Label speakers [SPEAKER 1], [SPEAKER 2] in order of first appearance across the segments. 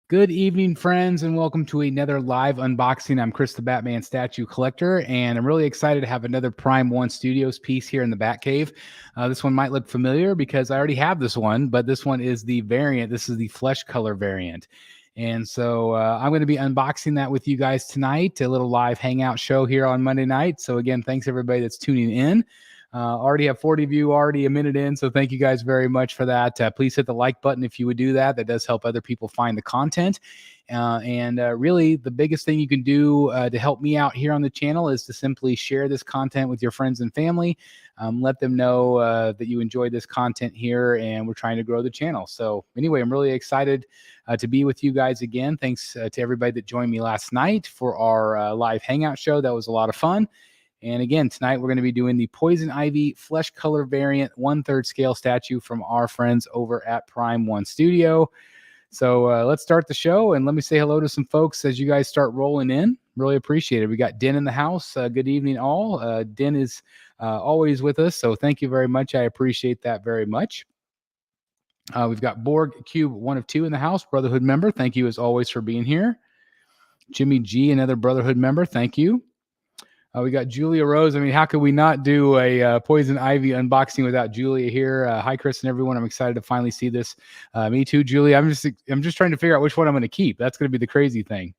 [SPEAKER 1] Good evening, friends, and welcome to another live unboxing. I'm Chris, the Batman statue collector, and I'm really excited to have another Prime One Studios piece here in the Batcave. This one might look familiar because I already have this one, but this one is the variant. This is the flesh color variant. And so I'm going to be unboxing that with you guys tonight, a little live hangout show here on Monday night. So again, thanks everybody that's tuning in. Already have 40 of you already a minute in, so thank you guys very much for that. Please hit the like button if you would do that. That does help other people find the content. Really, the biggest thing you can do to help me out here on the channel is to simply share this content with your friends and family. Let them know that you enjoy this content here, and we're trying to grow the channel. So anyway, I'm really excited to be with you guys again. Thanks to everybody that joined me last night for our live hangout show. That was a lot of fun. And again, tonight we're going to be doing the Poison Ivy flesh color variant 1/3 scale statue from our friends over at Prime One Studio. So let's start the show, and let me say hello to some folks as you guys start rolling in. Really appreciate it. We got Den in the house. Good evening, all. Den is always with us, so thank you very much. I appreciate that very much. We've got Borg Cube 1 of 2 in the house, Brotherhood member. Thank you as always for being here. Jimmy G, another Brotherhood member. Thank you. We got Julia Rose. I mean, how could we not do a Poison Ivy unboxing without Julia here? Hi, Chris and everyone. I'm excited to finally see this. Me too, Julia. I'm just trying to figure out which one I'm going to keep. That's going to be the crazy thing.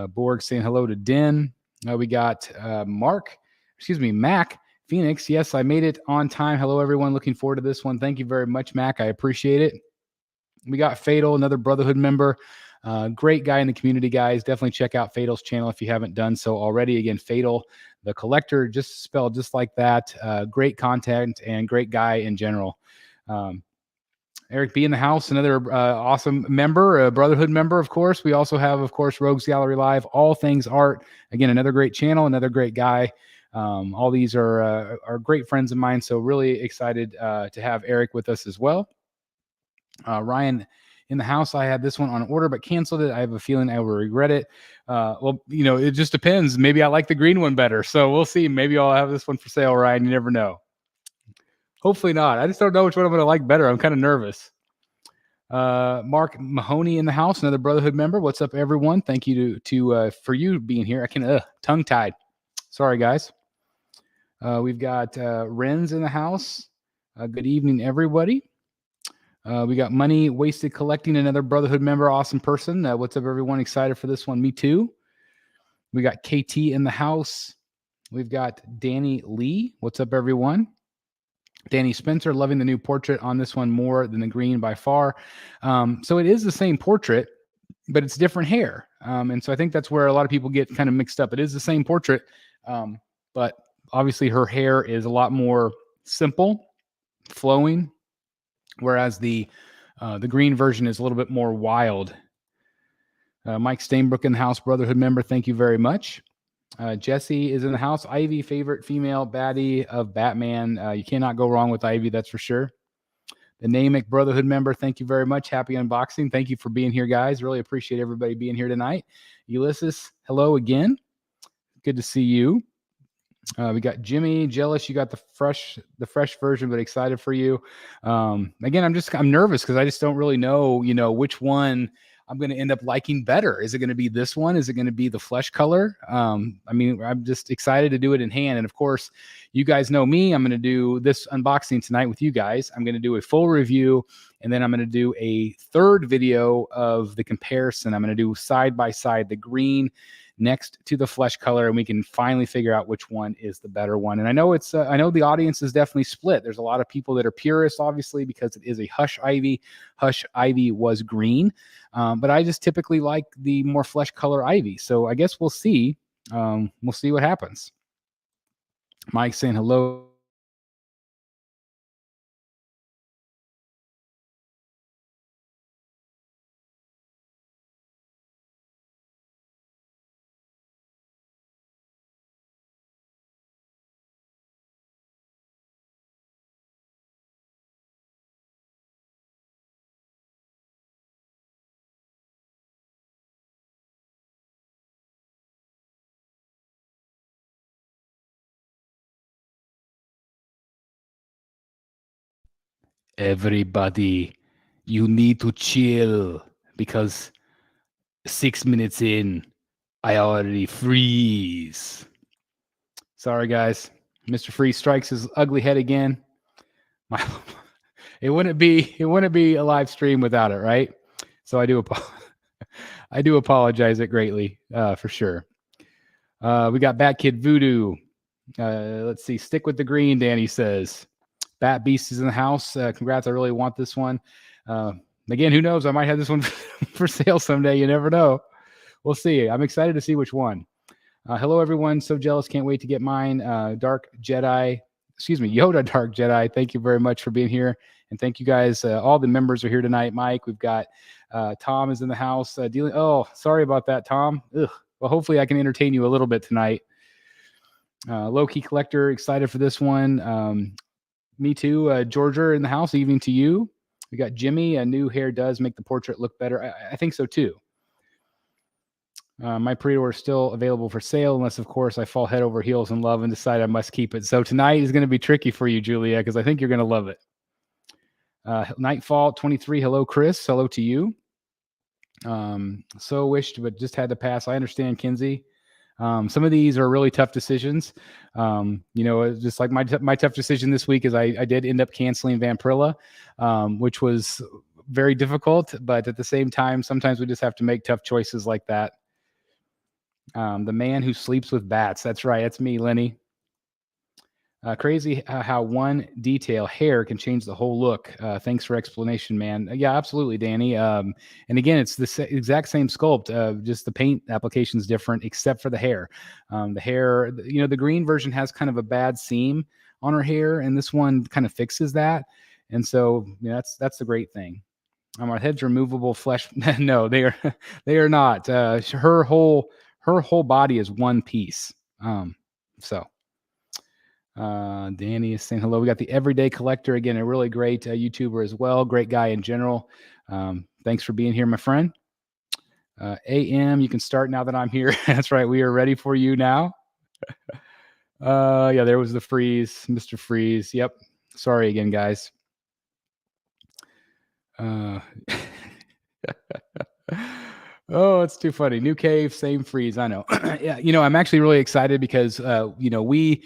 [SPEAKER 1] Borg saying hello to Den. We got Mac Phoenix. Yes, I made it on time. Hello, everyone. Looking forward to this one. Thank you very much, Mac. I appreciate it. We got Fatal, another Brotherhood member. Great guy in the community, guys. Definitely check out Fatal's channel if you haven't done so already. Again, Fatal, the collector, just spelled just like that. Great content and great guy in general. Eric B in the house, another awesome member, a Brotherhood member, of course. We also have, of course, Rogues Gallery Live, all things art. Again, another great channel, another great guy. All these are great friends of mine, so really excited to have Eric with us as well. Ryan in the house, I had this one on order but canceled it. I have a feeling I will regret it. Well, you know, it just depends. Maybe I like the green one better, so we'll see. Maybe I'll have this one for sale, Ryan. You never know. Hopefully not. I just don't know which one I'm going to like better. I'm kind of nervous. Mark Mahoney in the house, another Brotherhood member. What's up, everyone? Thank you for you being here. I can tongue tied. Sorry, guys. We've got Renz in the house. Good evening, everybody. We got Money Wasted Collecting, another Brotherhood member, awesome person. What's up, everyone? Excited for this one. Me too. We got KT in the house. We've got Danny Lee. What's up, everyone? Danny Spencer, loving the new portrait on this one more than the green by far. So it is the same portrait, but it's different hair. And so I think that's where a lot of people get kind of mixed up. It is the same portrait, but obviously her hair is a lot more simple, flowing, whereas the green version is a little bit more wild. Mike Stainbrook in the house, Brotherhood member. Thank you very much. Jesse is in the house. Ivy, favorite female baddie of Batman. You cannot go wrong with Ivy, that's for sure. The Namek Brotherhood member, thank you very much. Happy unboxing. Thank you for being here, guys. Really appreciate everybody being here tonight. Ulysses, hello again. Good to see you. We got Jimmy, jealous you got the fresh version, but excited for you. Again, I'm nervous because I just don't really know, which one I'm going to end up liking better. Is it going to be this one? Is it going to be the flesh color? I mean, I'm just excited to do it in hand. And of course, you guys know me. I'm going to do this unboxing tonight with you guys. I'm going to do a full review, and then I'm going to do a third video of the comparison. I'm going to do side by side the green next to the flesh color, and we can finally figure out which one is the better one. And I know I know the audience is definitely split. There's a lot of people that are purists, obviously, because it is a Hush Ivy. Hush Ivy was green, but I just typically like the more flesh color Ivy. So I guess we'll see. We'll see what happens. Mike saying hello. Everybody, you need to chill because 6 minutes in, I already freeze. Sorry, guys. Mr. Freeze strikes his ugly head again. It wouldn't be a live stream without it, right? So I do apologize it greatly, for sure. We got Bat Kid Voodoo. Let's see. Stick with the green, Danny says. Bat Beast is in the house. Congrats. I really want this one. Again, who knows? I might have this one for sale someday. You never know. We'll see. I'm excited to see which one. Hello, everyone. So jealous. Can't wait to get mine. Yoda Dark Jedi. Thank you very much for being here. And thank you guys. All the members are here tonight. Mike, we've got Tom is in the house. Oh, sorry about that, Tom. Ugh. Well, hopefully I can entertain you a little bit tonight. Low-key collector, excited for this one. Me too. Georgia in the house. Evening to you. We got Jimmy. A new hair does make the portrait look better. I think so too. My pre-order is still available for sale, unless, of course, I fall head over heels in love and decide I must keep it. So tonight is going to be tricky for you, Julia, because I think you're going to love it. Nightfall 23. Hello, Chris. Hello to you. So wished, but just had to pass. I understand, Kinsey. Some of these are really tough decisions. Just like my tough decision this week is I did end up canceling Vampirilla, which was very difficult. But at the same time, sometimes we just have to make tough choices like that. The man who sleeps with bats. That's right. That's me, Lenny. Crazy how one detail, hair, can change the whole look. Thanks for explanation, man. Yeah, absolutely, Danny. And again, it's the exact same sculpt. Just the paint application is different, except for the hair. The hair, the green version has kind of a bad seam on her hair, and this one kind of fixes that. And so that's the great thing. Our head's removable flesh. No, they are not. Her whole body is one piece. Danny is saying hello. We got the Everyday Collector again, a really great YouTuber as well. Great guy in general. Thanks for being here, my friend. AM, you can start now that I'm here. That's right. We are ready for you now. Yeah, there was the freeze, Mr. Freeze. Yep. Sorry again, guys. Oh, it's too funny. New cave, same freeze. I know. Yeah, I'm actually really excited because we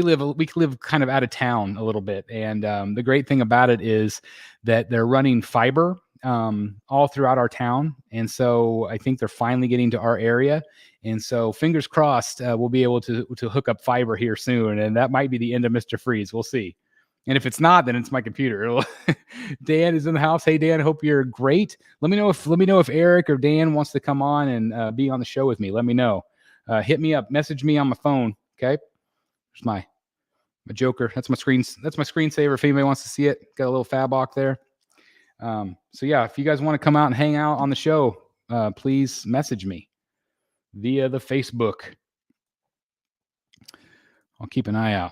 [SPEAKER 1] live kind of out of town a little bit, and the great thing about it is that they're running fiber all throughout our town, and so I think they're finally getting to our area, and so fingers crossed we'll be able to hook up fiber here soon, and that might be the end of Mr. Freeze. We'll see. And if it's not, then it's my computer. Dan is in the house. Hey, Dan, hope you're great. Let me know if Eric or Dan wants to come on and be on the show with me. Let me know. Hit me up. Message me on my phone. Okay. There's my Joker. That's my screensaver. If anybody wants to see it, got a little Fabok there. So yeah, if you guys want to come out and hang out on the show, please message me via the Facebook. I'll keep an eye out.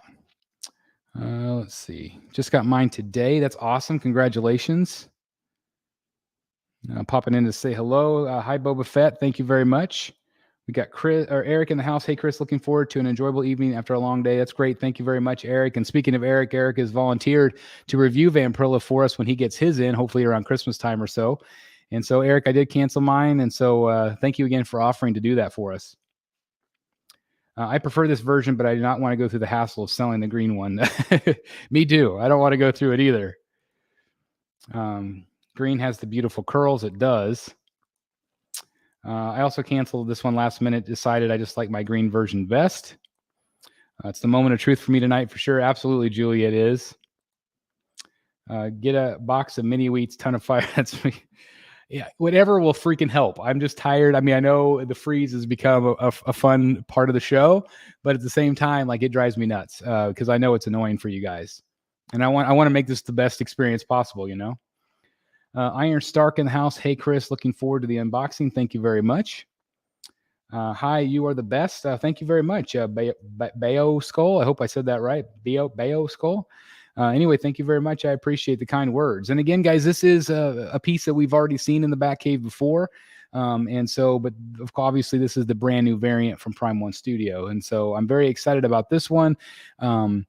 [SPEAKER 1] Let's see. Just got mine today. That's awesome. Congratulations. Popping in to say hello. Hi, Boba Fett. Thank you very much. We got Eric in the house. Hey, Chris, looking forward to an enjoyable evening after a long day. That's great. Thank you very much, Eric. And speaking of Eric has volunteered to review Vampirilla for us when he gets his in, hopefully around Christmas time or so. And so, Eric, I did cancel mine. And so thank you again for offering to do that for us. I prefer this version, but I do not want to go through the hassle of selling the green one. Me too. I don't want to go through it either. Green has the beautiful curls. It does. I also canceled this one last minute. Decided I just like my green version best. It's the moment of truth for me tonight for sure. Absolutely, Julie, it is. Get a box of mini wheats, ton of fire. That's me. Yeah, whatever will freaking help. I'm just tired. I mean, I know the freeze has become a fun part of the show, but at the same time, like, it drives me nuts because I know it's annoying for you guys, and I want to make this the best experience possible. Iron Stark in the house. Hey, Chris, looking forward to the unboxing. Thank you very much. Hi, you are the best. Thank you very much, Bayo Skull. I hope I said that right. Bayo Skull. Anyway, thank you very much. I appreciate the kind words. And again, guys, this is a piece that we've already seen in the Batcave before. But obviously this is the brand new variant from Prime One Studio. And so I'm very excited about this one. I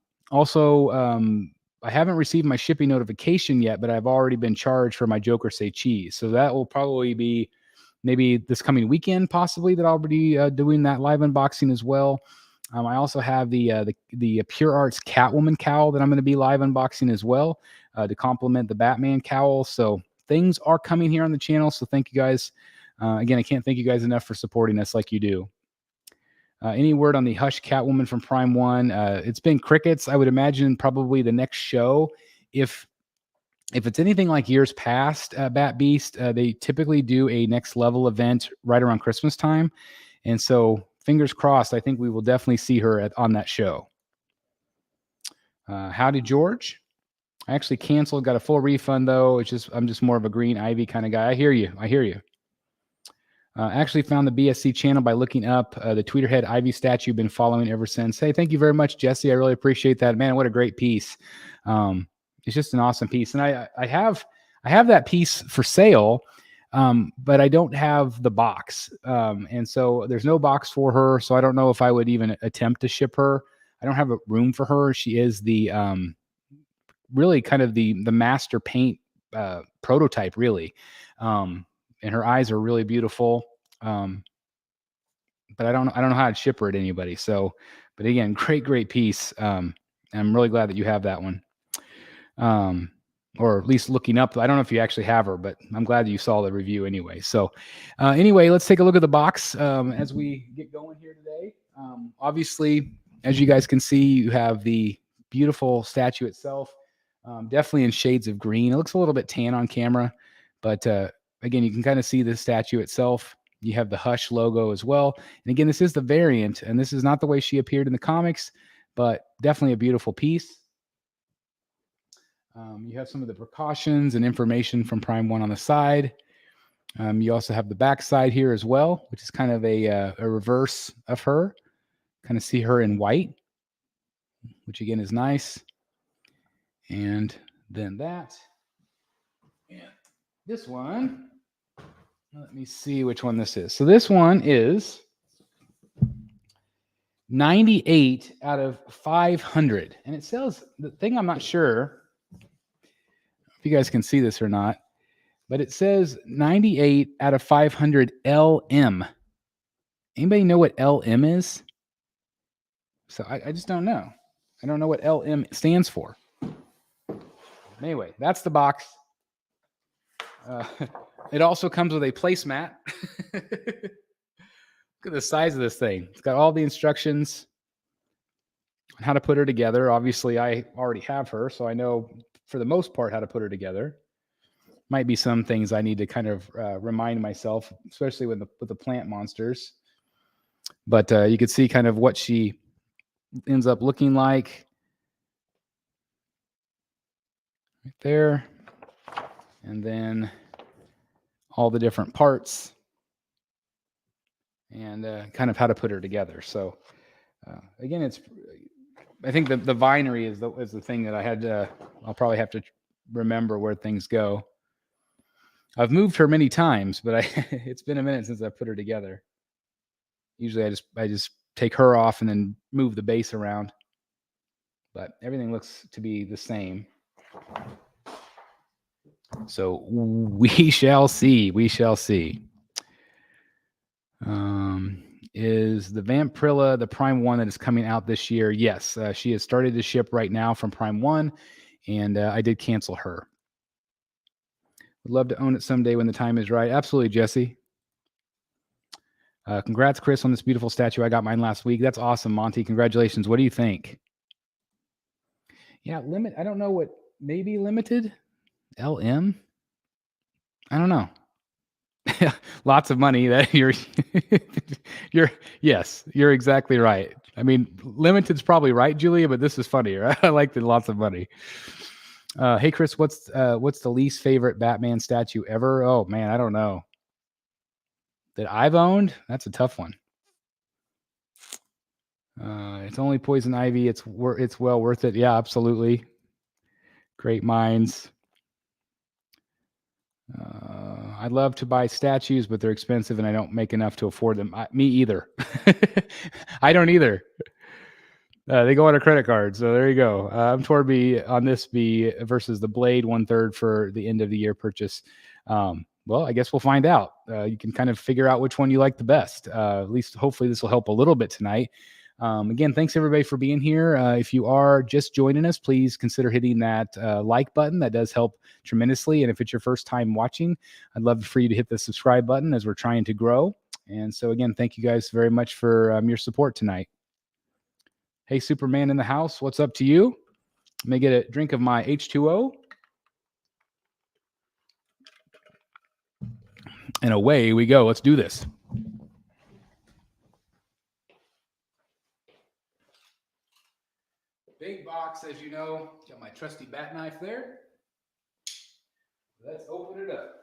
[SPEAKER 1] I haven't received my shipping notification yet, but I've already been charged for my Joker Say Cheese. So that will probably be maybe this coming weekend, possibly, that I'll be doing that live unboxing as well. I also have the Pure Arts Catwoman cowl that I'm going to be live unboxing as well to complement the Batman cowl. So things are coming here on the channel. So thank you guys. Again, I can't thank you guys enough for supporting us like you do. Any word on the Hush Catwoman from Prime One? It's been crickets. I would imagine probably the next show, if it's anything like years past, Bat Beast, they typically do a next level event right around Christmas time, and so fingers crossed. I think we will definitely see her on that show. Howdy, George. I actually canceled, got a full refund though. I'm just more of a Green Ivy kind of guy. I hear you. Actually found the BSC channel by looking up the Tweeterhead Ivy statue. Been following ever since. Hey, thank you very much, Jesse. I really appreciate that. Man, what a great piece. It's just an awesome piece. And I have that piece for sale, but I don't have the box. And so there's no box for her. So I don't know if I would even attempt to ship her. I don't have a room for her. She is the really kind of the master paint prototype, really. And her eyes are really beautiful. But I don't know how to ship her to anybody. So, but again, great piece. I'm really glad that you have that one. Or at least looking up. I don't know if you actually have her, but I'm glad that you saw the review anyway. So anyway, let's take a look at the box as we get going here today. Obviously, as you guys can see, you have the beautiful statue itself. Definitely in shades of green. It looks a little bit tan on camera, but again, you can kind of see the statue itself. You have the Hush logo as well. And again, this is the variant, and this is not the way she appeared in the comics, but definitely a beautiful piece. You have some of the precautions and information from Prime One on the side. You also have the back side here as well, which is kind of a reverse of her. Kind of see her in white, which again is nice. And then that. And this one, let me see which one this is. So this one is 98 out of 500. And it says, the thing I'm not sure if you guys can see this or not, but it says 98 out of 500 LM. Anybody know what LM is? So I just don't know. I don't know what LM stands for. Anyway, that's the box. It also comes with a placemat. Look at the size of this thing. It's got all the instructions on how to put her together. Obviously, I already have her, so I know for the most part how to put her together. Might be some things I need to kind of remind myself, especially with the plant monsters. But you can see kind of what she ends up looking like right there. And then all the different parts and kind of how to put her together. So again, I think the vinery is the thing that I had to, I'll probably have to remember where things go. I've moved her many times, but it's been a minute since I put her together. Usually I just take her off and then move the base around, but everything looks to be the same. So we shall see. We shall see. Is the Vampirilla the Prime One that is coming out this year? Yes, she has started to ship right now from Prime One, and I did cancel her. Would love to own it someday when the time is right. Absolutely, Jesse. Congrats, Chris, on this beautiful statue. I got mine last week. That's awesome, Monty. Congratulations. What do you think? Yeah, I don't know what. Maybe limited. LM. I don't know. Lots of money. That yes, you're exactly right. I mean, limited's probably right, Julia, but this is funnier. I like the lots of money. Hey, Chris, what's the least favorite Batman statue ever? Oh man, I don't know. That I've owned? That's a tough one. It's only Poison Ivy. It's well worth it. Yeah, absolutely. Great minds. I'd love to buy statues, but they're expensive and I don't make enough to afford them. Me either. I don't either. They go on a credit card. So there you go. I'm toward B on this B versus the Blade 1/3 for the end of the year purchase. Well, I guess we'll find out. You can kind of figure out which one you like the best. At least hopefully this will help a little bit tonight. Again, thanks everybody for being here. If you are just joining us, please consider hitting that like button. That does help tremendously. And if it's your first time watching, I'd love for you to hit the subscribe button as we're trying to grow. And so again, thank you guys very much for your support tonight. Hey, Superman in the house, what's up to you? Let me get a drink of my H2O. And away we go. Let's do this. Big box, as you know. Got my trusty bat knife there. Let's open it up.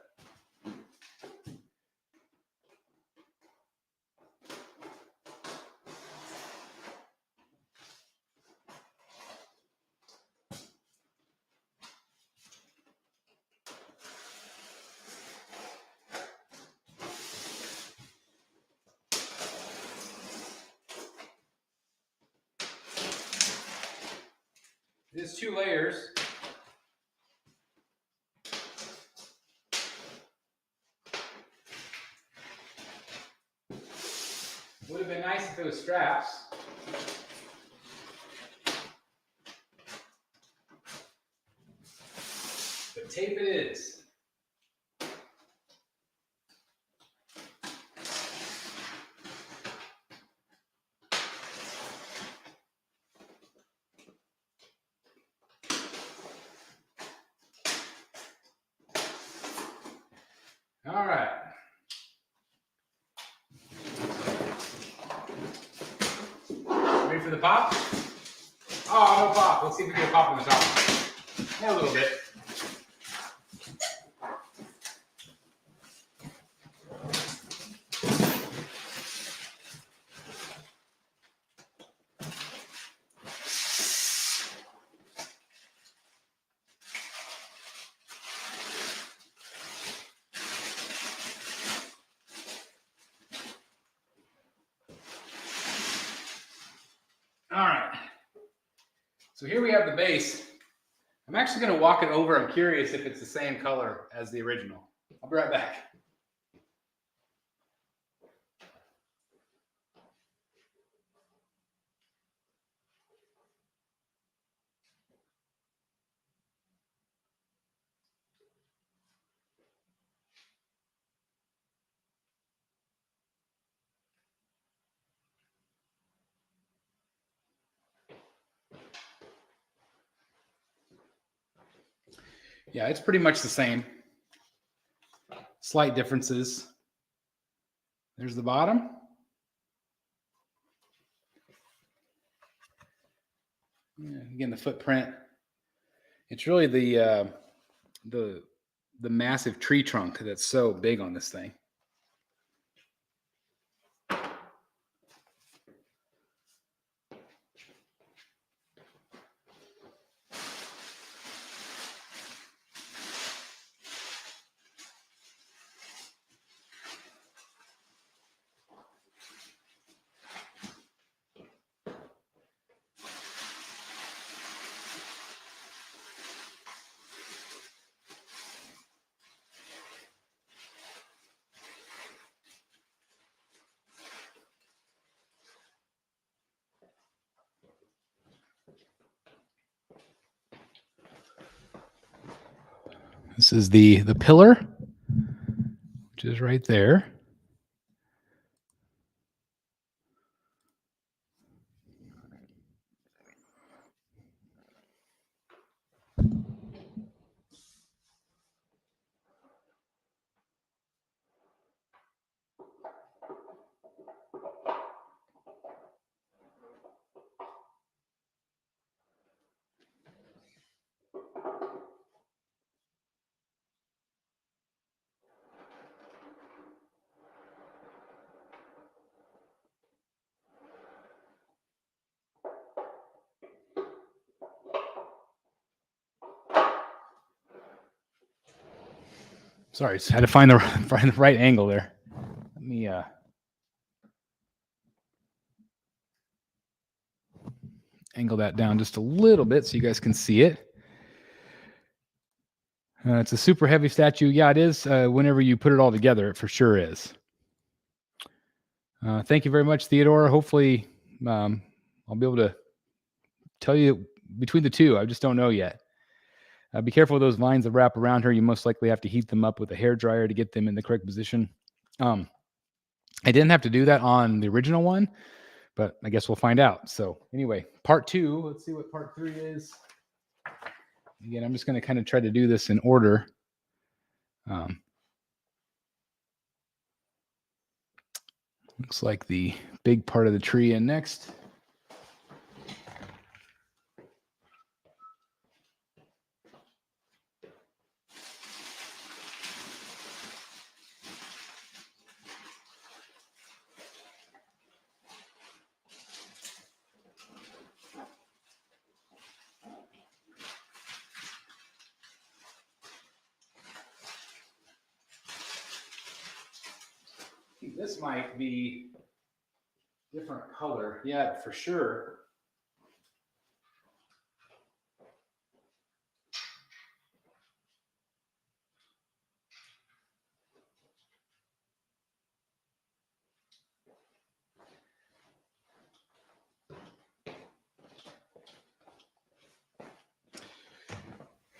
[SPEAKER 1] There's 2 layers. Would have been nice if it was straps. But tape it is. All right. Ready for the pop? Oh, no pop. Let's see if we get a pop on the top. Yeah, a little bit. All right. So here we have the base. I'm actually going to walk it over. I'm curious if it's the same color as the original. I'll be right back. Yeah, it's pretty much the same. Slight differences. There's the bottom. Yeah, again, the footprint. It's really the massive tree trunk that's so big on this thing. This is the pillar, which is right there. Sorry, just had to find the right angle there. Let me angle that down just a little bit so you guys can see it. It's a super heavy statue. Yeah, it is. Whenever you put it all together, it for sure is. Thank you very much, Theodore. Hopefully, I'll be able to tell you between the two. I just don't know yet. Be careful with those vines that wrap around her. You most likely have to heat them up with a hairdryer to get them in the correct position. I didn't have to do that on the original one, but I guess we'll find out. So anyway, part 2. Let's see what part 3 is. Again, I'm just going to kind of try to do this in order. Looks like the big part of the tree in next. This might be different color. Yeah, for sure.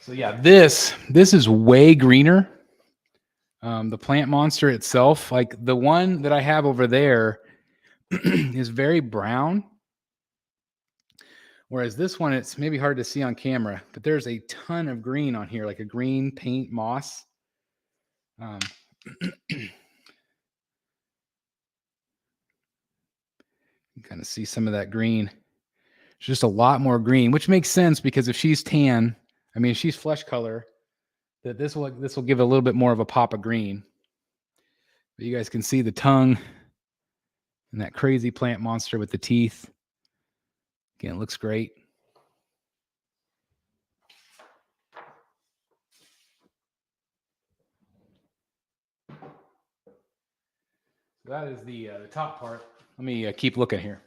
[SPEAKER 1] So yeah, this is way greener. The plant monster itself, like the one that I have over there, is very brown. Whereas this one, it's maybe hard to see on camera, but there's a ton of green on here, like a green paint moss. You can kind of see some of that green. It's just a lot more green, which makes sense because if she's tan, I mean, if she's flesh color, that this will give a little bit more of a pop of green. But you guys can see the tongue and that crazy plant monster with the teeth. Again, it looks great. So that is the top part. Let me keep looking here.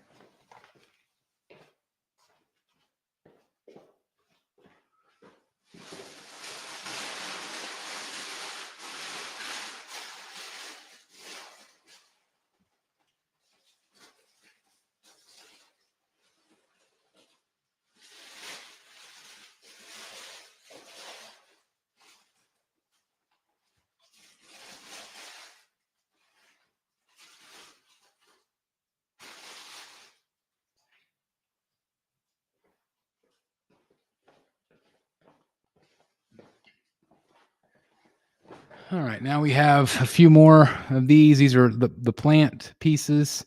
[SPEAKER 1] All right, now we have a few more of these. These are the plant pieces,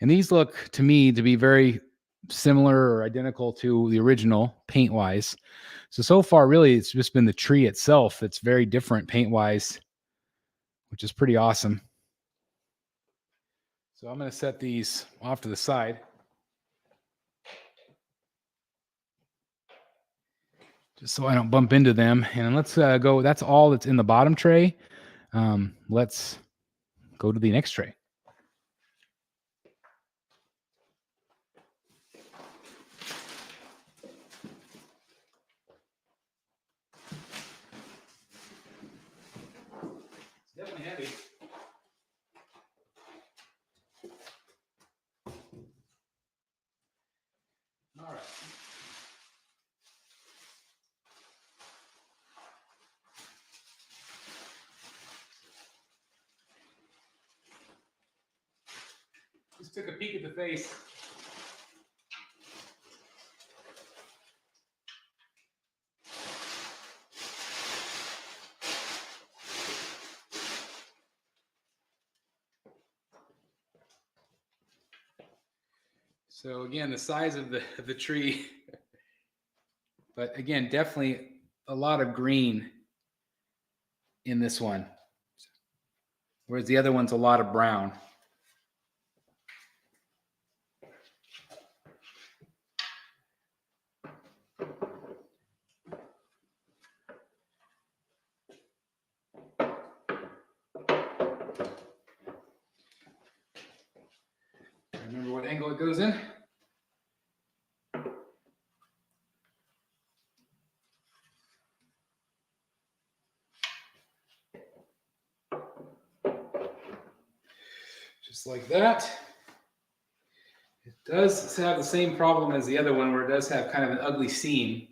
[SPEAKER 1] and these look to me to be very similar or identical to the original paint-wise. So far, really, it's just been the tree itself that's very different paint-wise, which is pretty awesome. So I'm going to set these off to the side. Just so I don't bump into them. And let's go, that's all that's in the bottom tray. Let's go to the next tray. It's definitely heavy. All right. Just took a peek at the face. So again, the size of the tree, but again, definitely a lot of green in this one, whereas the other one's a lot of brown. Remember what angle it goes in? Just like that. It does have the same problem as the other one where it does have kind of an ugly seam,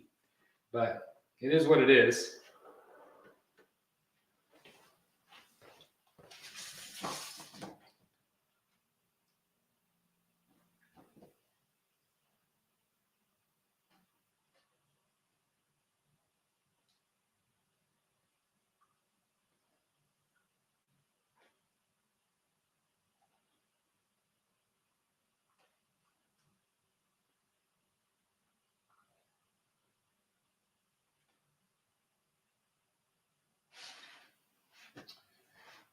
[SPEAKER 1] but it is what it is.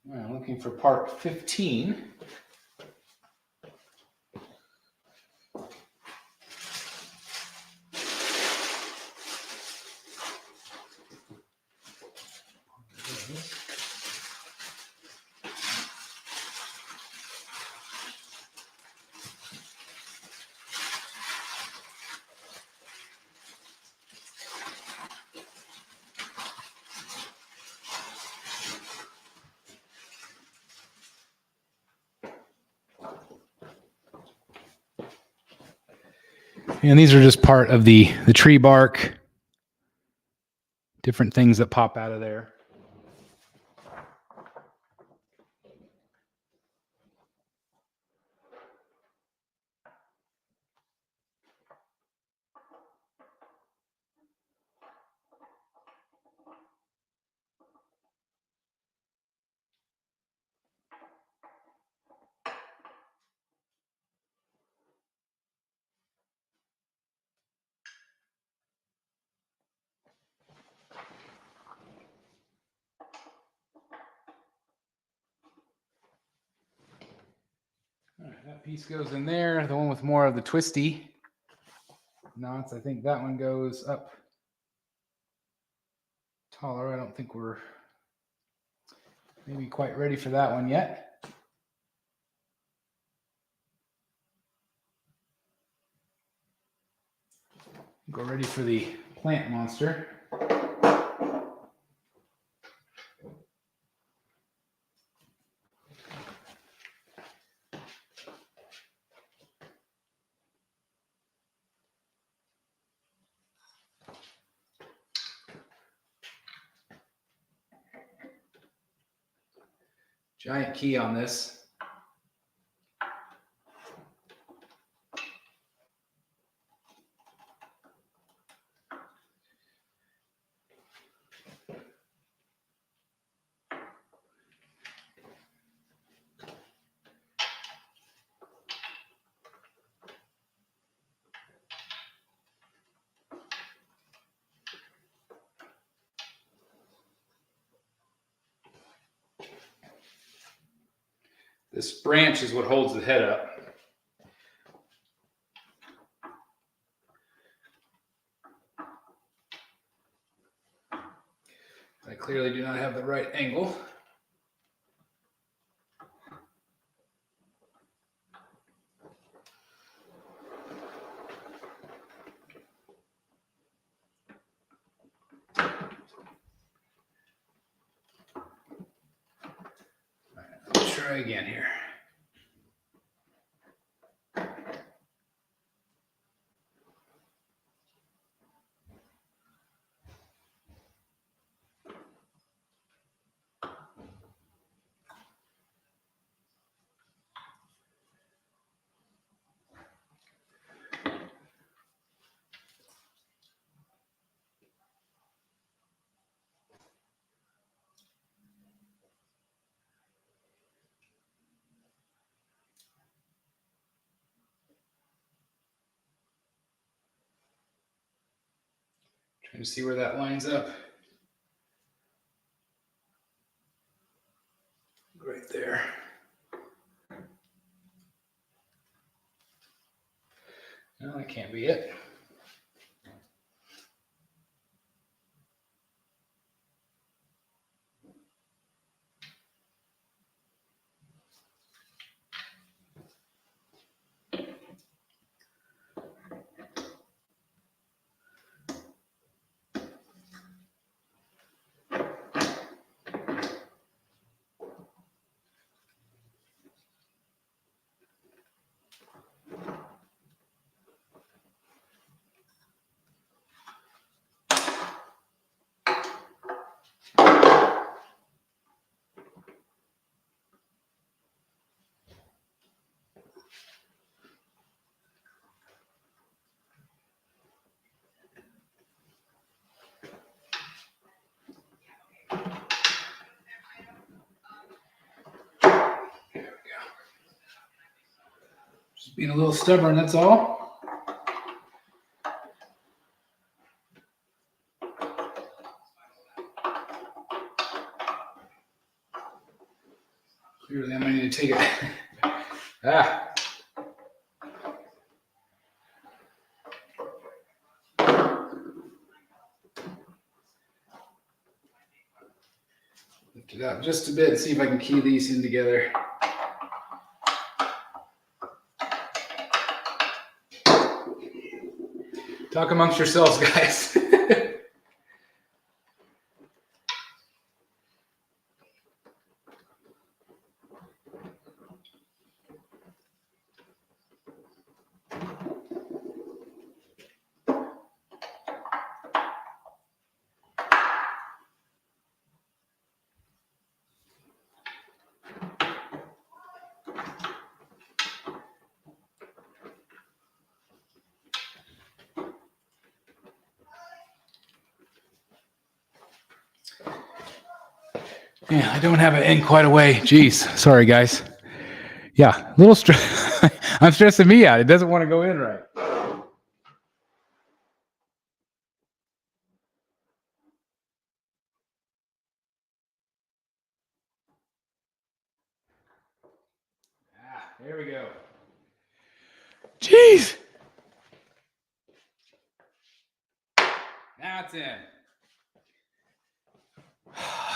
[SPEAKER 1] I'm looking for part 15. And these are just part of the tree bark, different things that pop out of there. All right, that piece goes in there. The one with more of the twisty knots, I think that one goes up taller. I don't think we're maybe quite ready for that one yet. Go ready for the plant monster. Giant key on this. This branch is what holds the head up. I clearly do not have the right angle. Let's try again here. Trying to see where that lines up. Right there. No, that can't be it. Being a little stubborn, that's all. Clearly, I'm going to need to take it. Lift it up just a bit and see if I can key these in together. Talk amongst yourselves, guys. Yeah, I don't have it in quite a way. Jeez, sorry, guys. Yeah, a little stress. I'm stressing me out. It doesn't want to go in right. There we go. Jeez. Now it's in.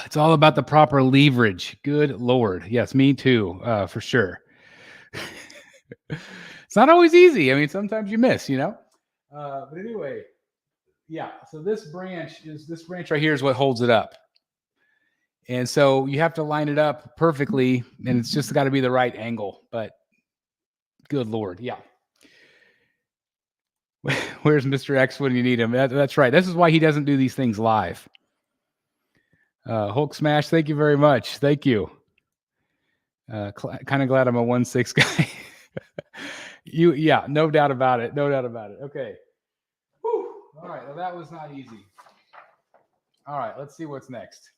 [SPEAKER 1] It's all about the proper leverage. Good Lord. Yes, me too, for sure. It's not always easy. I mean, sometimes you miss, you know? But anyway, yeah. So this branch right here is what holds it up. And so you have to line it up perfectly, and it's just got to be the right angle. But good Lord, yeah. Where's Mr. X when you need him? That's right. This is why he doesn't do these things live. Hulk Smash, thank you very much. Thank you. Kind of glad I'm a 1/6 guy. Yeah, no doubt about it. No doubt about it. Okay. Whew. All right. Well, that was not easy. All right. Let's see what's next.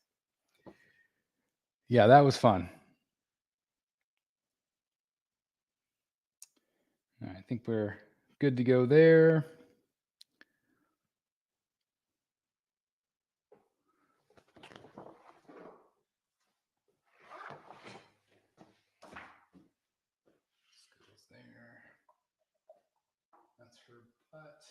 [SPEAKER 1] Yeah, that was fun. All right, I think we're good to go there. There. That's her butt.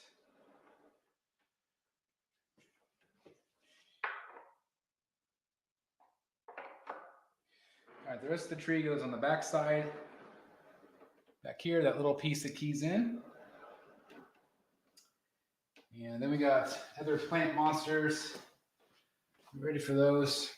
[SPEAKER 1] All right, the rest of the tree goes on the back side. Back here, that little piece that keys in. And then we got other plant monsters. You ready for those?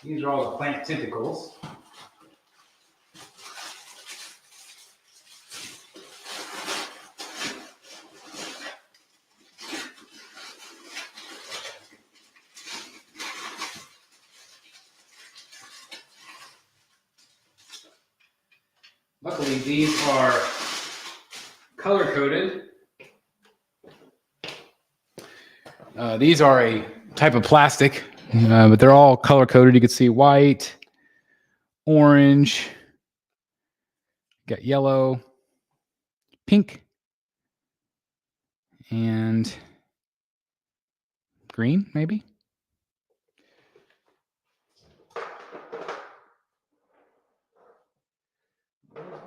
[SPEAKER 1] These are all the plant tentacles. Luckily, these are color-coded. These are a type of plastic, but they're all color-coded. You can see white, orange, got yellow, pink, and green, maybe.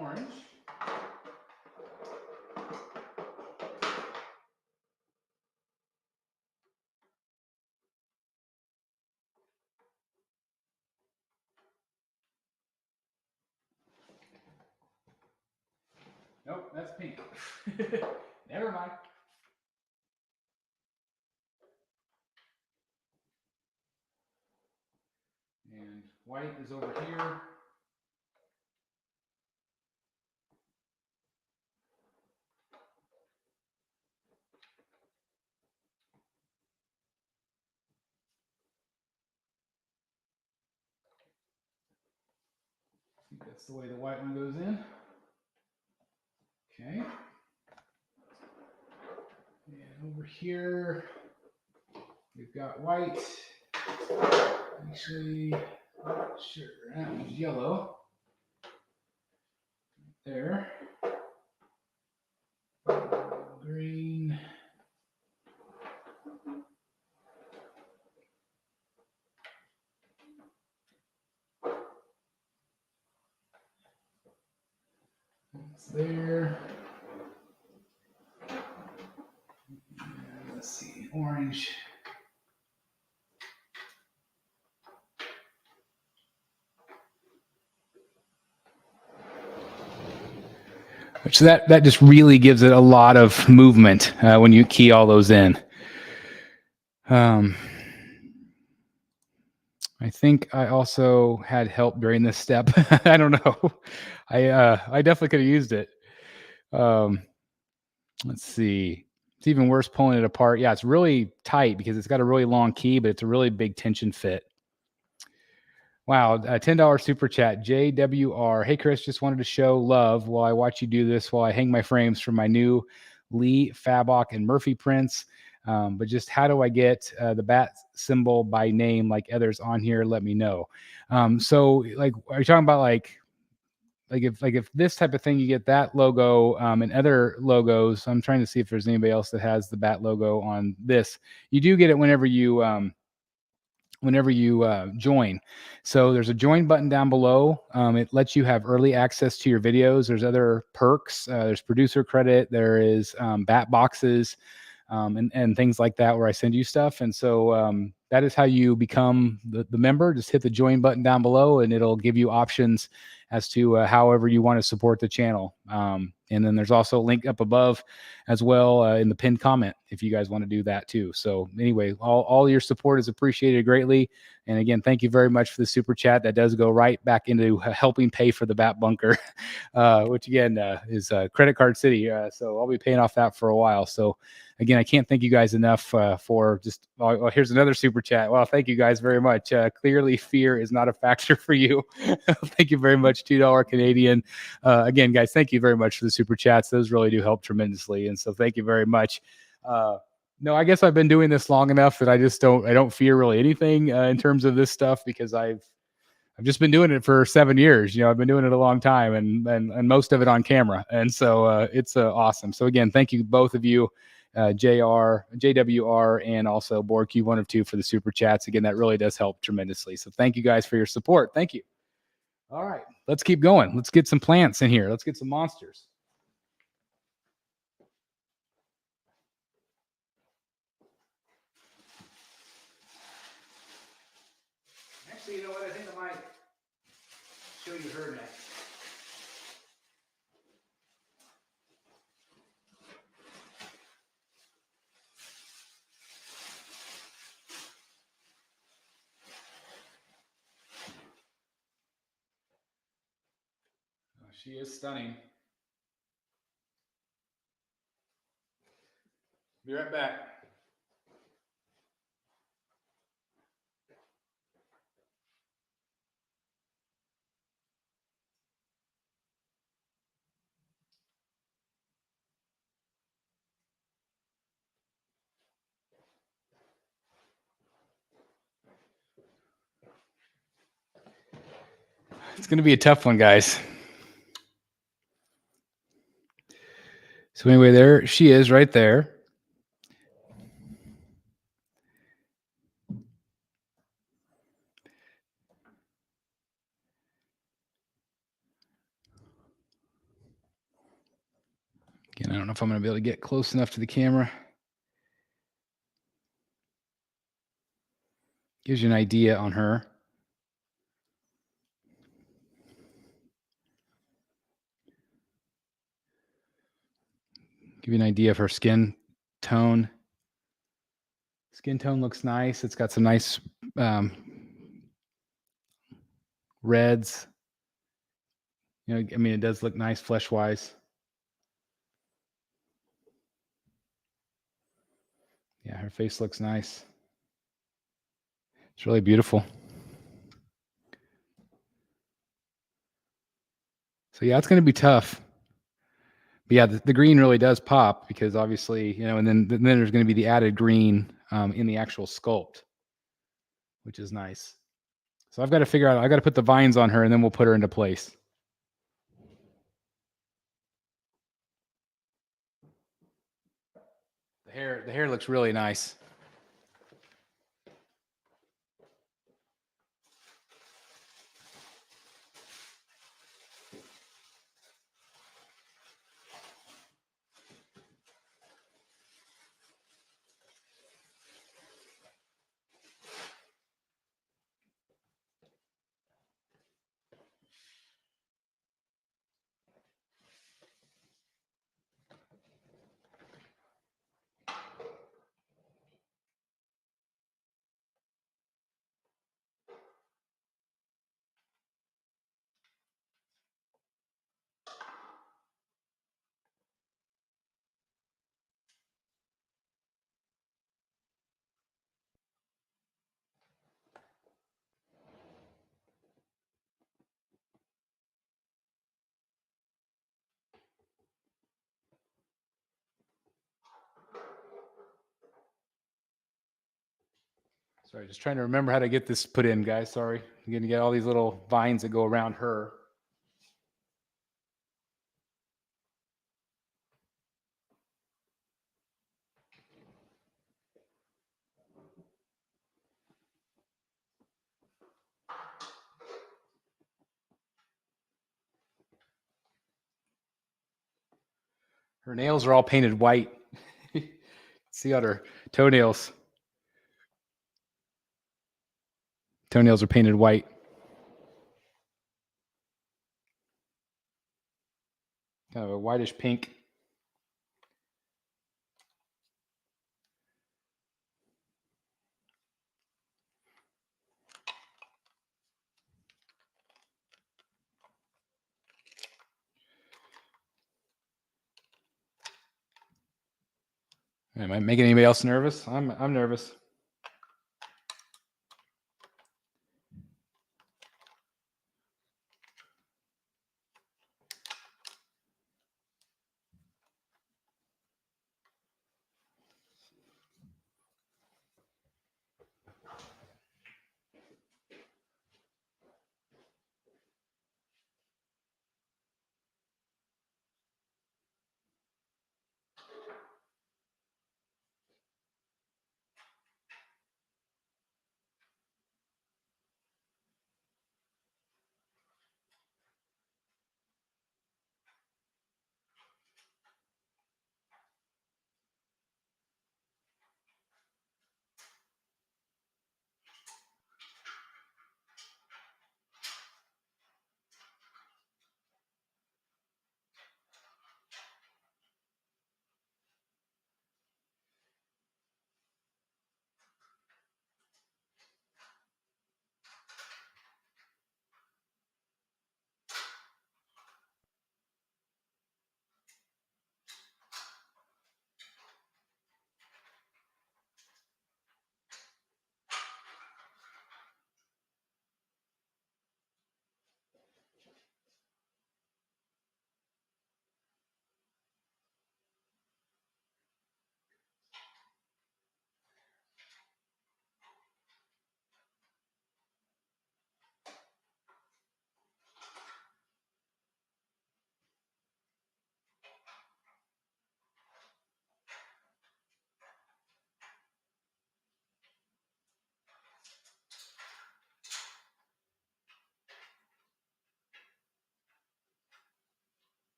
[SPEAKER 1] Orange. Nope, that's pink. Never mind. And white is over here. think that's the way the white one goes in. Okay. And over here, we've got white. Actually, not sure. That one's yellow. There. Green. It's there. And let's see, orange. So that just really gives it a lot of movement when you key all those in. I think I also had help during this step. I don't know. I definitely could have used it. Let's see. It's even worse pulling it apart. Yeah, it's really tight because it's got a really long key, but it's a really big tension fit. Wow, $10 super chat. JWR. Hey, Chris, just wanted to show love while I watch you do this while I hang my frames for my new Lee, Fabok, and Murphy prints. But just how do I get the bat symbol by name like others on here? Let me know. So, like, are you talking about like if this type of thing you get that logo and other logos? I'm trying to see if there's anybody else that has the bat logo on this. You do get it whenever you join. So there's a join button down below. It lets you have early access to your videos. There's other perks. There's producer credit. There is bat boxes and things like that where I send you stuff. And so that is how you become the member. Just hit the join button down below and it'll give you options as to however you want to support the channel. And then there's also a link up above as well in the pinned comment if you guys want to do that too. So anyway, all your support is appreciated greatly. And again, thank you very much for the super chat. That does go right back into helping pay for the bat bunker, which again is Credit Card City. So I'll be paying off that for a while. So again, I can't thank you guys enough for just, here's another super chat. Well, thank you guys very much. Clearly fear is not a factor for you. Thank you very much. $2 Canadian. Again, guys, thank you very much for the super chats. Those really do help tremendously. And so thank you very much. No, I guess I've been doing this long enough that I don't fear really anything in terms of this stuff because I've just been doing it for 7 years. I've been doing it a long time and most of it on camera. And so it's awesome. So again, thank you both of you, JWR, and also BoardQ1 for the super chats. Again, that really does help tremendously. So thank you guys for your support. Thank you. All right, let's keep going. Let's get some plants in here. Let's get some monsters. Actually, you know what? I think I might show you her next. She is stunning. Be right back. It's going to be a tough one, guys. So anyway, there she is right there. Again, I don't know if I'm going to be able to get close enough to the camera. Gives you an idea on her. Give you an idea of her skin tone. Skin tone looks nice. It's got some nice reds. It does look nice flesh-wise. Yeah, her face looks nice. It's really beautiful. So yeah, it's going to be tough. But yeah, the green really does pop because obviously, and then there's going to be the added green in the actual sculpt, which is nice. So I've got to figure out, I got to put the vines on her and then we'll put her into place. The hair looks really nice. Sorry, just trying to remember how to get this put in, guys. Sorry. I'm going to get all these little vines that go around her. Her nails are all painted white. See on her toenails. Toenails are painted white. Kind of a whitish pink. Am I making anybody else nervous? I'm nervous.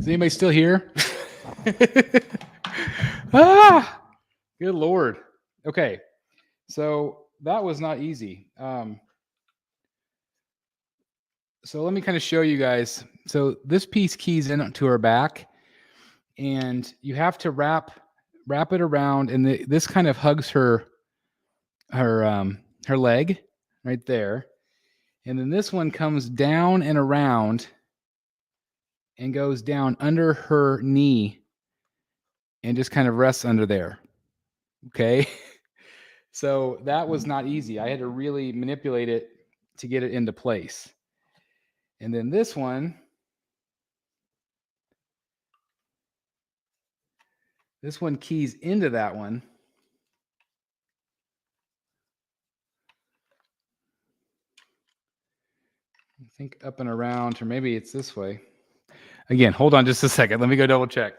[SPEAKER 1] Is anybody still here? Ah, good Lord. Okay. So that was not easy. So let me kind of show you guys. So this piece keys into her back, and you have to wrap it around, and this kind of hugs her leg right there, and then this one comes down and around and goes down under her knee and just kind of rests under there. Okay. So that was not easy. I had to really manipulate it to get it into place. And then this one keys into that one. I think up and around, or maybe it's this way. Again, hold on just a second. Let me go double check.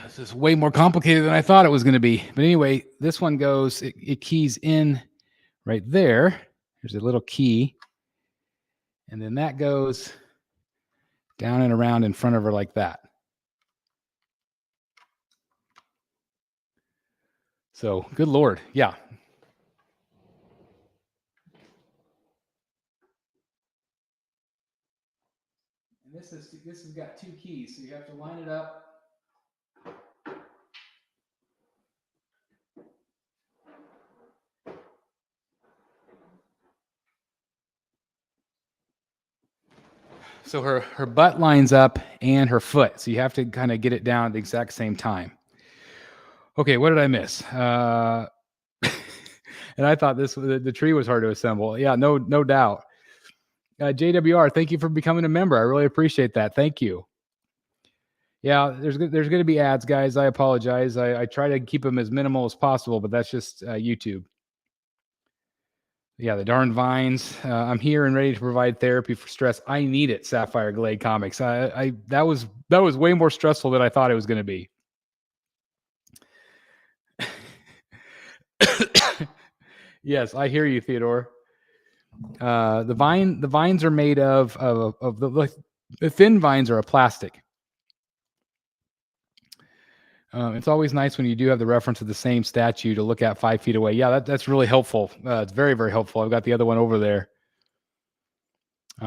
[SPEAKER 1] This is way more complicated than I thought it was going to be. But anyway, this one goes, it keys in right there. There's a little key. And then that goes down and around in front of her like that. So good Lord. Yeah. And this has got two keys. So you have to line it up. So her butt lines up and her foot. So you have to kind of get it down at the exact same time. Okay, what did I miss? And I thought the tree was hard to assemble. Yeah, no doubt. JWR, thank you for becoming a member. I really appreciate that. Thank you. Yeah, there's going to be ads, guys. I apologize. I try to keep them as minimal as possible, but that's just YouTube. Yeah, the darn vines. I'm here and ready to provide therapy for stress. I need it, Sapphire Glade Comics. That was way more stressful than I thought it was going to be. Yes, I hear you, Theodore. The vines are made of the thin vines are a plastic. It's always nice when you do have the reference of the same statue to look at 5 feet away. Yeah, that's really helpful. It's very, very helpful. I've got the other one over there.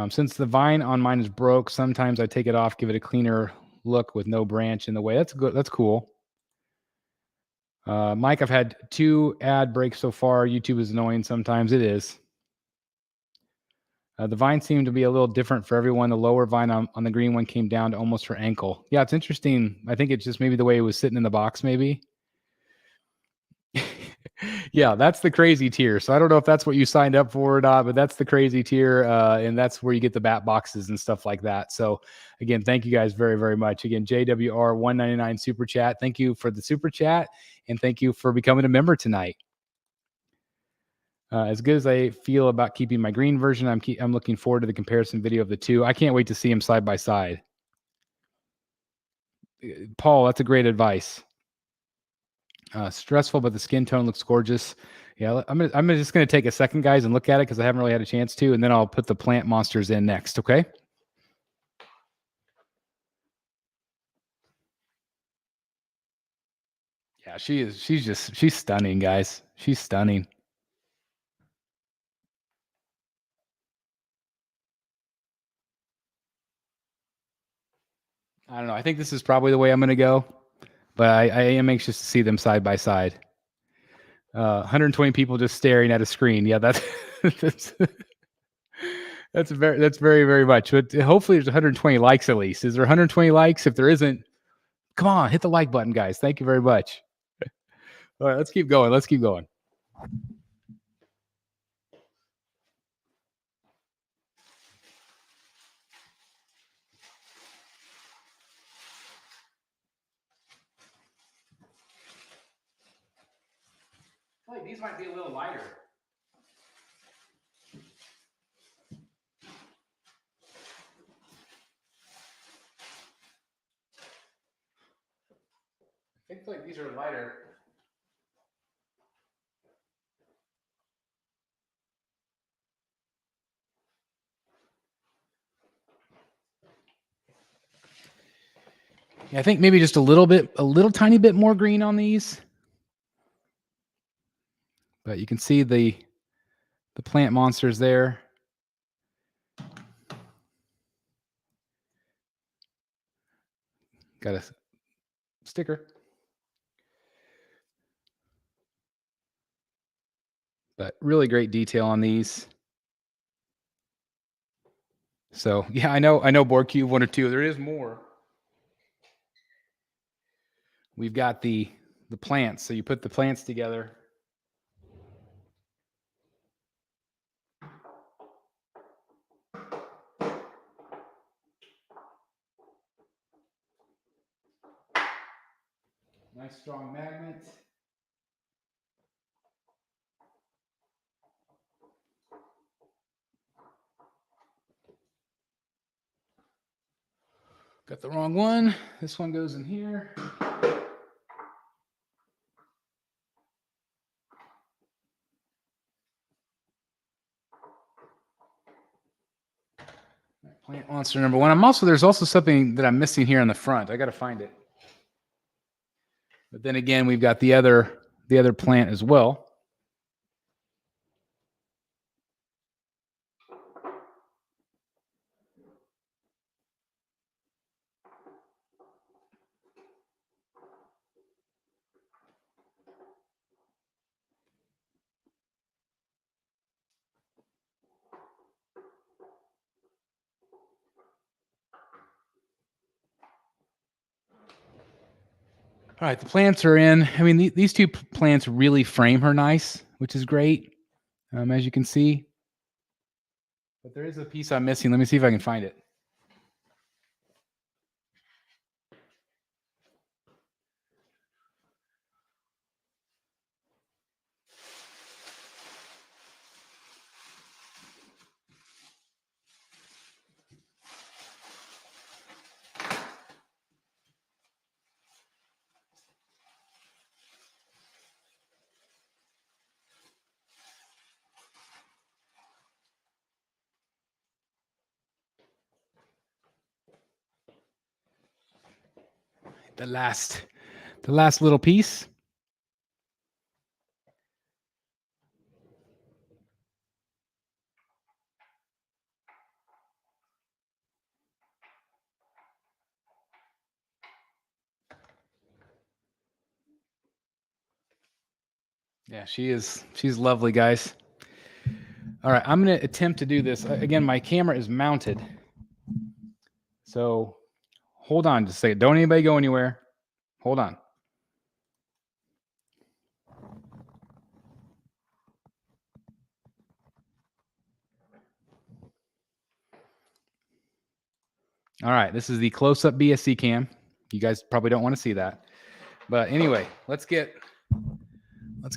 [SPEAKER 1] Since the vine on mine is broke, sometimes I take it off, give it a cleaner look with no branch in the way. That's good. That's cool. Mike, I've had 2 ad breaks so far. YouTube is annoying sometimes. It is. The vine seemed to be a little different for everyone. The lower vine on the green one came down to almost her ankle. Yeah, it's interesting. I think it's just maybe the way it was sitting in the box, maybe. Yeah, that's the crazy tier. So I don't know if that's what you signed up for or not, but that's the crazy tier. And that's where you get the bat boxes and stuff like that. So again, thank you guys very, very much. Again, JWR 199 super chat. Thank you for the super chat. And thank you for becoming a member tonight. As good as I feel about keeping my green version, I'm looking forward to the comparison video of the two. I can't wait to see them side by side. Paul, that's a great advice. Stressful, but the skin tone looks gorgeous. Yeah, I'm just gonna take a second, guys, and look at it because I haven't really had a chance to, and then I'll put the plant monsters in next. Okay. Yeah, she's stunning, guys. She's stunning. I don't know. I think this is probably the way I'm going to go, but I am anxious to see them side by side. 120 people just staring at a screen. Yeah, that's that's very very much. But hopefully there's 120 likes at least. Is there 120 likes? If there isn't, Come on, hit the like button, guys. Thank you very much. All right, let's keep going. Let's keep going. I feel like these might be a little lighter. I feel like these are lighter. Yeah, I think maybe just a little tiny bit more green on these. But you can see the plant monsters there. Got a sticker. But really great detail on these. So yeah, I know Board Cube 1 or 2. There is more. We've got the plants. So you put the plants together. Nice strong magnet. Got the wrong one. This one goes in here. Plant monster number 1. There's also something that I'm missing here on the front. I got to find it. But then again, we've got the other plant as well. All right, the plants are in. I mean, these two plants really frame her nice, which is great, as you can see. But there is a piece I'm missing. Let me see if I can find it. The last little piece. Yeah, she's lovely, guys. All right, I'm going to attempt to do this. Again, my camera is mounted. So hold on just a second. Don't anybody go anywhere. Hold on. All right, this is the close-up BSC cam. You guys probably don't want to see that. But anyway, let's get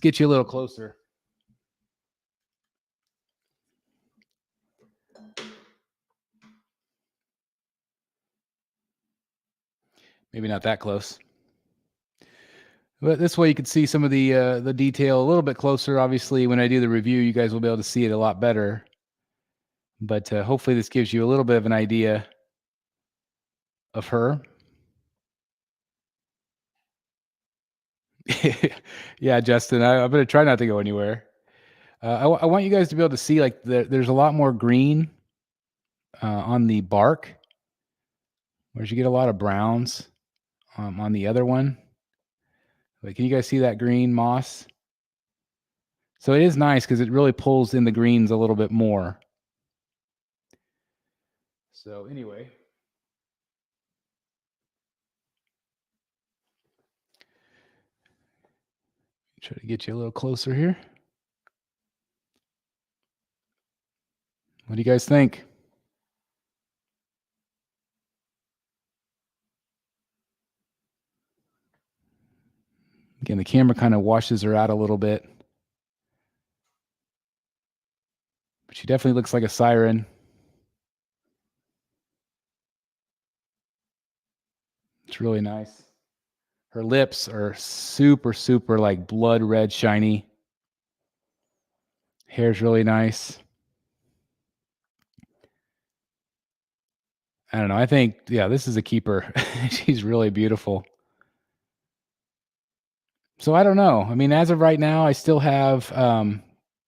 [SPEAKER 1] you a little closer. Maybe not that close. But this way you can see some of the detail a little bit closer. Obviously, when I do the review, you guys will be able to see it a lot better. But hopefully this gives you a little bit of an idea of her. Yeah, Justin, I'm going to try not to go anywhere. I want you guys to be able to see like there's a lot more green on the bark, whereas you get a lot of browns on the other one. Like, can you guys see that green moss? So it is nice because it really pulls in the greens a little bit more. So anyway. Try to get you a little closer here. What do you guys think? Again, the camera kind of washes her out a little bit. But she definitely looks like a siren. It's really nice. Her lips are super, super like blood red, shiny. Hair's really nice. I don't know. I think, yeah, this is a keeper. She's really beautiful. So I don't know. I mean, as of right now, I still have,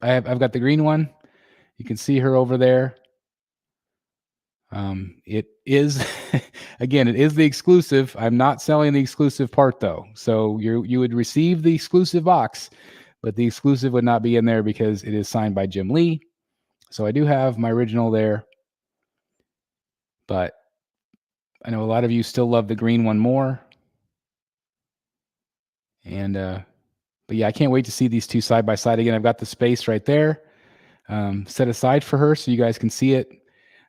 [SPEAKER 1] I've got the green one. You can see her over there. It is, again, it is the exclusive. I'm not selling the exclusive part though. So you would receive the exclusive box, but the exclusive would not be in there because it is signed by Jim Lee. So I do have my original there, but I know a lot of you still love the green one more. And, but yeah, I can't wait to see these two side by side again. I've got the space right there set aside for her so you guys can see it.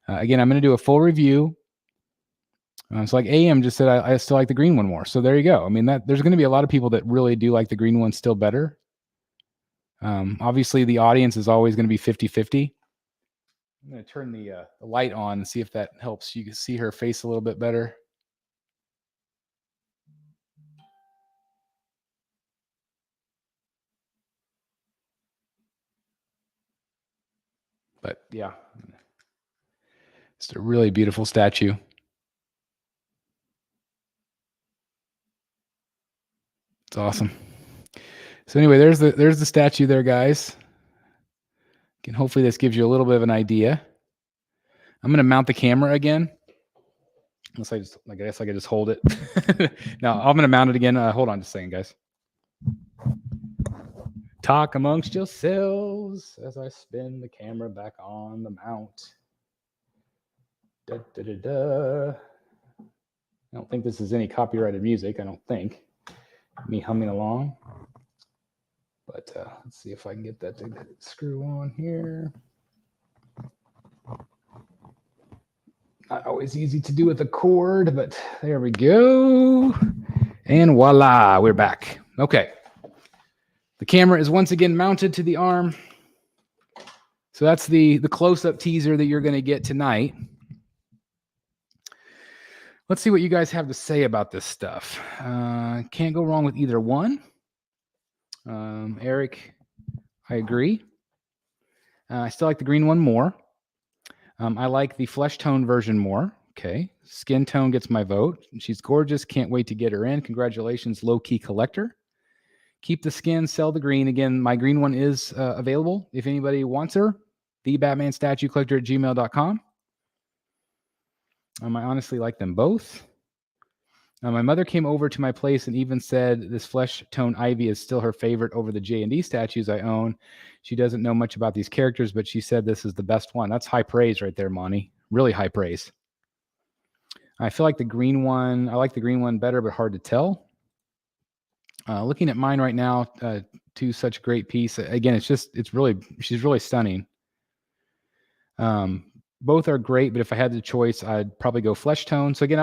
[SPEAKER 1] Again, I'm going to do a full review. So like AM just said, I still like the green one more. So there you go. I mean, there's going to be a lot of people that really do like the green one still better. Obviously, the audience is always going to be 50-50. I'm going to turn the light on and see if that helps you can see her face a little bit better. But yeah, it's a really beautiful statue. It's awesome. So anyway, there's the statue there, guys. Again, hopefully this gives you a little bit of an idea. I'm going to mount the camera again. Unless I guess I could just hold it. Now I'm going to mount it again. Hold on just a second, guys. Talk amongst yourselves as I spin the camera back on the mount. Da, da, da, da. I don't think this is any copyrighted music. I don't think. Me humming along. But let's see if I can get that to screw on here. Not always easy to do with a cord, but there we go. And voila, we're back. Okay. The camera is once again mounted to the arm. So that's the close-up teaser that you're going to get tonight. Let's see what you guys have to say about this stuff. Can't go wrong with either one. Eric, I agree. I still like the green one more. I like the flesh tone version more. Okay. Skin tone gets my vote. She's gorgeous. Can't wait to get her in. Congratulations, low-key collector. Keep the skin, sell the green. Again, my green one is available. If anybody wants her, thebatmanstatuecollector@gmail.com. I honestly like them both. My mother came over to my place and even said this flesh tone Ivy is still her favorite over the J&D statues I own. She doesn't know much about these characters, but she said this is the best one. That's high praise right there, Monty. Really high praise. I feel like the green one, I like the green one better, but hard to tell. Looking at mine right now, two such great piece. Again, she's really stunning. Both are great, but if I had the choice, I'd probably go flesh tone. So again,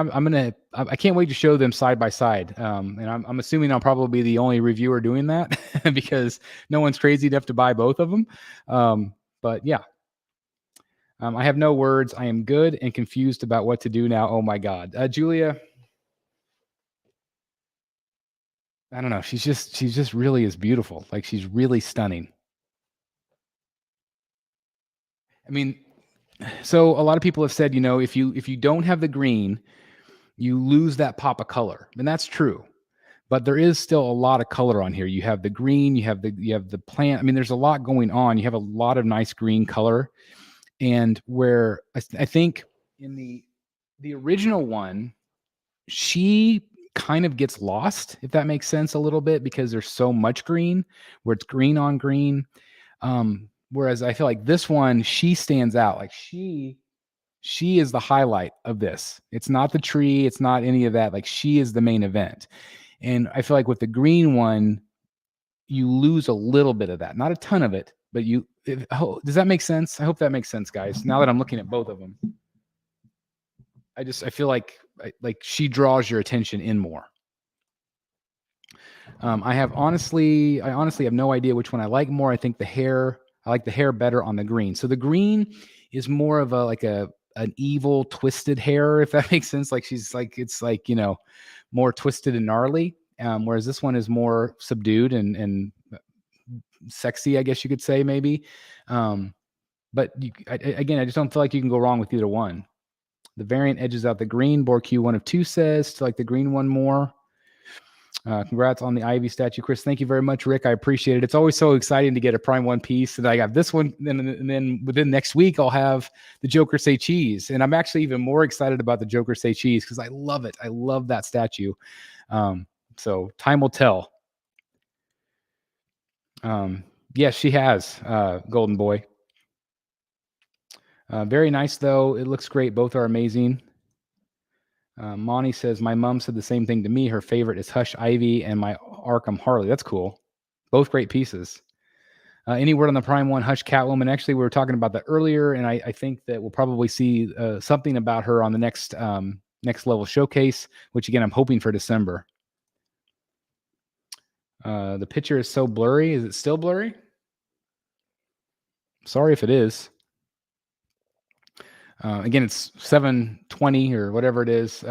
[SPEAKER 1] I can't wait to show them side by side. And I'm assuming I'll probably be the only reviewer doing that because no one's crazy enough to buy both of them. But yeah, I have no words. I am good and confused about what to do now. Oh my God. Julia, I don't know. She's just really is beautiful. Like she's really stunning. I mean, so a lot of people have said, if you don't have the green, you lose that pop of color. And that's true. But there is still a lot of color on here. You have the green, you have the plant. I mean, there's a lot going on. You have a lot of nice green color. And where I think in the original one, she kind of gets lost, if that makes sense a little bit, because there's so much green where it's green on green. Whereas I feel like this one, she stands out. Like she is the highlight of this. It's not the tree. It's not any of that. Like she is the main event. And I feel like with the green one, you lose a little bit of that, not a ton of it, but does that make sense? I hope that makes sense, guys. Now that I'm looking at both of them, I feel like she draws your attention in more. I honestly have no idea which one I like more. I think I like the hair better on the green. So the green is more of an evil twisted hair, if that makes sense. Like it's more twisted and gnarly. Whereas this one is more subdued and sexy, I guess you could say, maybe. But again, I just don't feel like you can go wrong with either one. The variant edges out the green. BorQ 1 of 2 says to like the green one more. Congrats on the Ivy statue, Chris. Thank you very much, Rick. I appreciate it. It's always so exciting to get a Prime One piece. And I got this one, and then within next week, I'll have the Joker Say Cheese. And I'm actually even more excited about the Joker Say Cheese because I love it. I love that statue. So time will tell. Yes, she has, Golden Boy. Very nice, though. It looks great. Both are amazing. Monty says, my mom said the same thing to me. Her favorite is Hush Ivy and my Arkham Harley. That's cool. Both great pieces. Any word on the Prime One Hush Catwoman? Actually, we were talking about that earlier, and I think that we'll probably see something about her on the next level showcase, which again, I'm hoping for December. The picture is so blurry. Is it still blurry? Sorry if it is. Again, it's 7:20 or whatever it is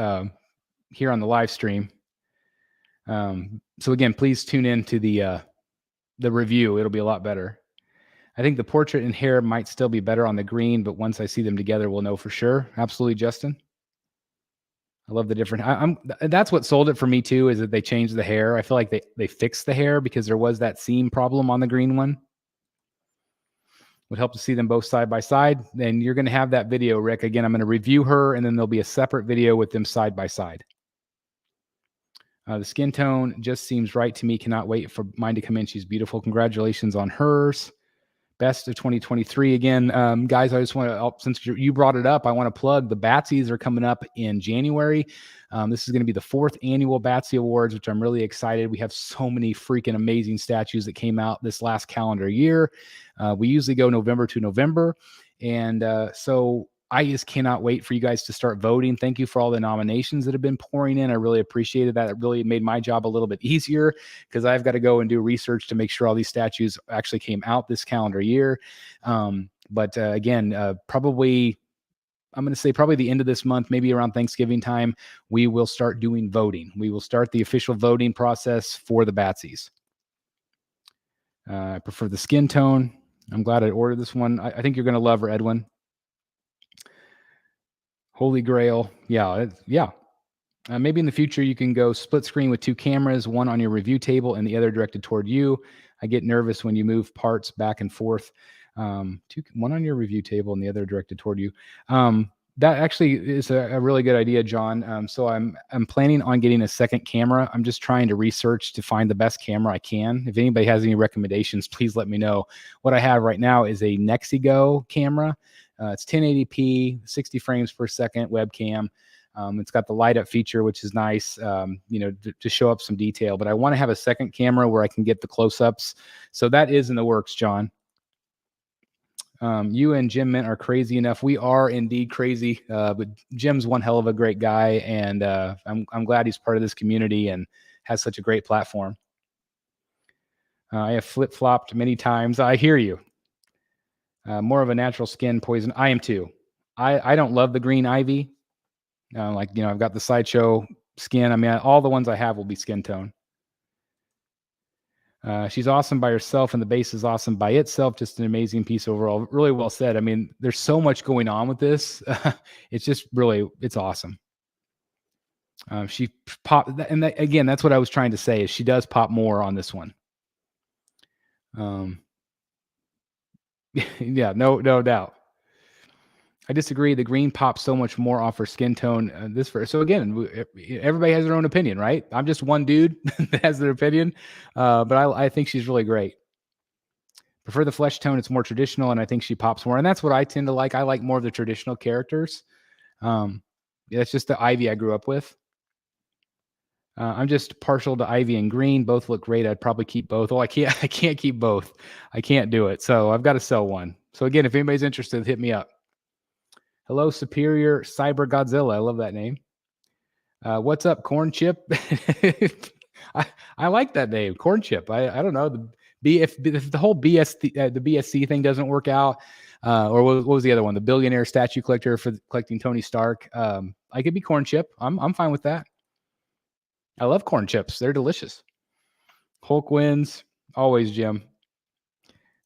[SPEAKER 1] here on the live stream. So again, please tune in to the review. It'll be a lot better. I think the portrait and hair might still be better on the green, but once I see them together, we'll know for sure. Absolutely, Justin. I love the different. That's what sold it for me too, is that they changed the hair. I feel like they fixed the hair because there was that seam problem on the green one. Would help to see them both side by side. Then you're going to have that video, Rick. Again, I'm going to review her, and then there'll be a separate video with them side by side. The skin tone just seems right to me. Cannot wait for mine to come in. She's beautiful. Congratulations on hers. Best of 2023. Again, guys, I just want to, since you brought it up, I want to plug the Batsies are coming up in January. This is going to be the 4th annual Batsy Awards, which I'm really excited. We have so many freaking amazing statues that came out this last calendar year. We usually go November to November. And so I just cannot wait for you guys to start voting. Thank you for all the nominations that have been pouring in. I really appreciated that. It really made my job a little bit easier because I've got to go and do research to make sure all these statues actually came out this calendar year. But again, probably, I'm going to say probably the end of this month, maybe around Thanksgiving time, we will start doing voting. We will start the official voting process for the Batsies. I prefer the skin tone. I'm glad I ordered this one. I think you're going to love her, Edwin. Holy Grail. Yeah. Maybe in the future you can go split screen with 2 cameras, one on your review table and the other directed toward you. I get nervous when you move parts back and forth. One on your review table and the other directed toward you. That actually is a really good idea, John. So I'm planning on getting a second camera. I'm just trying to research to find the best camera I can. If anybody has any recommendations, please let me know. What I have right now is a Nexigo camera. It's 1080p, 60 frames per second webcam. It's got the light up feature, which is nice, to show up some detail. But I want to have a second camera where I can get the close-ups. So that is in the works, John. You and Jim Mint are crazy enough. We are indeed crazy, but Jim's one hell of a great guy, and I'm glad he's part of this community and has such a great platform. I have flip-flopped many times. I hear you. More of a natural skin poison. I am too. I don't love the green ivy. I've got the sideshow skin. I mean, all the ones I have will be skin tone. She's awesome by herself, and the base is awesome by itself. Just an amazing piece overall. Really well said. I mean, there's so much going on with this. It's just really, it's awesome. She popped, and again, that's what I was trying to say, is she does pop more on this one. Yeah, no doubt. I disagree. The green pops so much more off her skin tone. So again, everybody has their own opinion, right? I'm just one dude that has their opinion, but I think she's really great. Prefer the flesh tone. It's more traditional, and I think she pops more. And that's what I tend to like. I like more of the traditional characters. That's just the Ivy I grew up with. I'm just partial to ivy and green. Both look great. I'd probably keep both. Oh, I can't. I can't keep both. I can't do it. So I've got to sell one. So again, if anybody's interested, hit me up. Hello, Superior Cyber Godzilla. I love that name. What's up, Corn Chip? I like that name, Corn Chip. I don't know if the whole the BSC thing doesn't work out, or what was the other one? The billionaire statue collector for collecting Tony Stark. I could be Corn Chip. I'm fine with that. I love corn chips. They're delicious. Hulk wins. Always, Jim.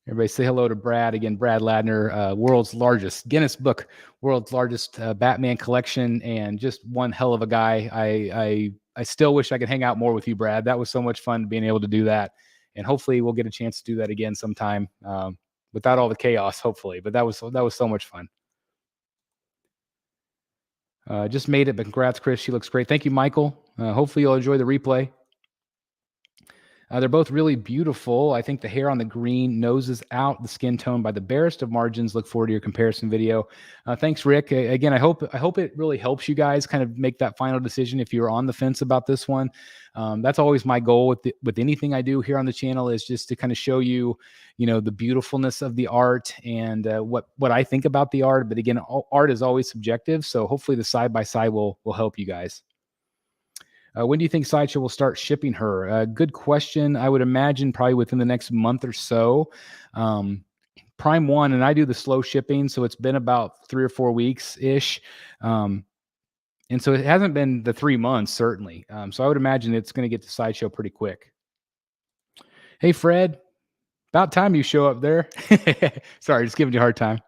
[SPEAKER 1] Everybody say hello to Brad. Again, Brad Ladner, world's largest Guinness Book, world's largest Batman collection, and just one hell of a guy. I still wish I could hang out more with you, Brad. That was so much fun being able to do that. And hopefully we'll get a chance to do that again sometime without all the chaos, hopefully. But that was so much fun. Just made it, but congrats, Chris. She looks great. Thank you, Michael. Hopefully you'll enjoy the replay. They're both really beautiful. I think the hair on the green noses out the skin tone by the barest of margins. Look forward to your comparison video. Thanks, Rick. Again, I hope it really helps you guys kind of make that final decision if you're on the fence about this one. That's always my goal with anything I do here on the channel, is just to kind of show you, the beautifulness of the art and what I think about the art. But again, art is always subjective. So hopefully the side-by-side will help you guys. When do you think Sideshow will start shipping her? Good question. I would imagine probably within the next month or so. Prime 1, and I do the slow shipping, so it's been about 3 or 4 weeks-ish. And so it hasn't been the 3 months, certainly. So I would imagine it's going to get to Sideshow pretty quick. Hey, Fred. About time you show up there. Sorry, just giving you a hard time.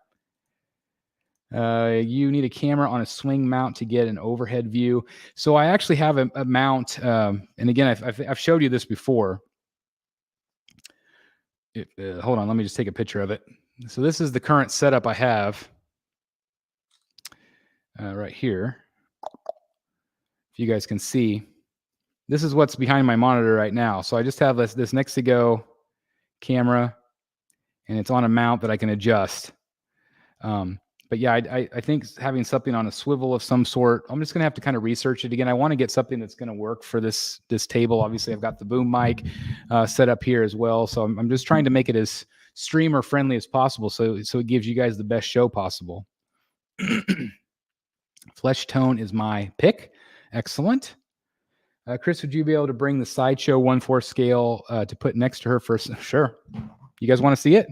[SPEAKER 1] You need a camera on a swing mount to get an overhead view. So I actually have a mount, and again, I've showed you this before. Hold on, let me just take a picture of it. So this is the current setup I have right here. If you guys can see, this is what's behind my monitor right now. So I just have this next to go camera, and it's on a mount that I can adjust. But yeah, I think having something on a swivel of some sort, I'm just going to have to kind of research it again. I want to get something that's going to work for this table. Obviously, I've got the boom mic set up here as well. So I'm just trying to make it as streamer friendly as possible. So it gives you guys the best show possible. Flesh tone is my pick. Excellent. Chris, would you be able to bring the Sideshow 1/4 scale to put next to her first? Sure. You guys want to see it?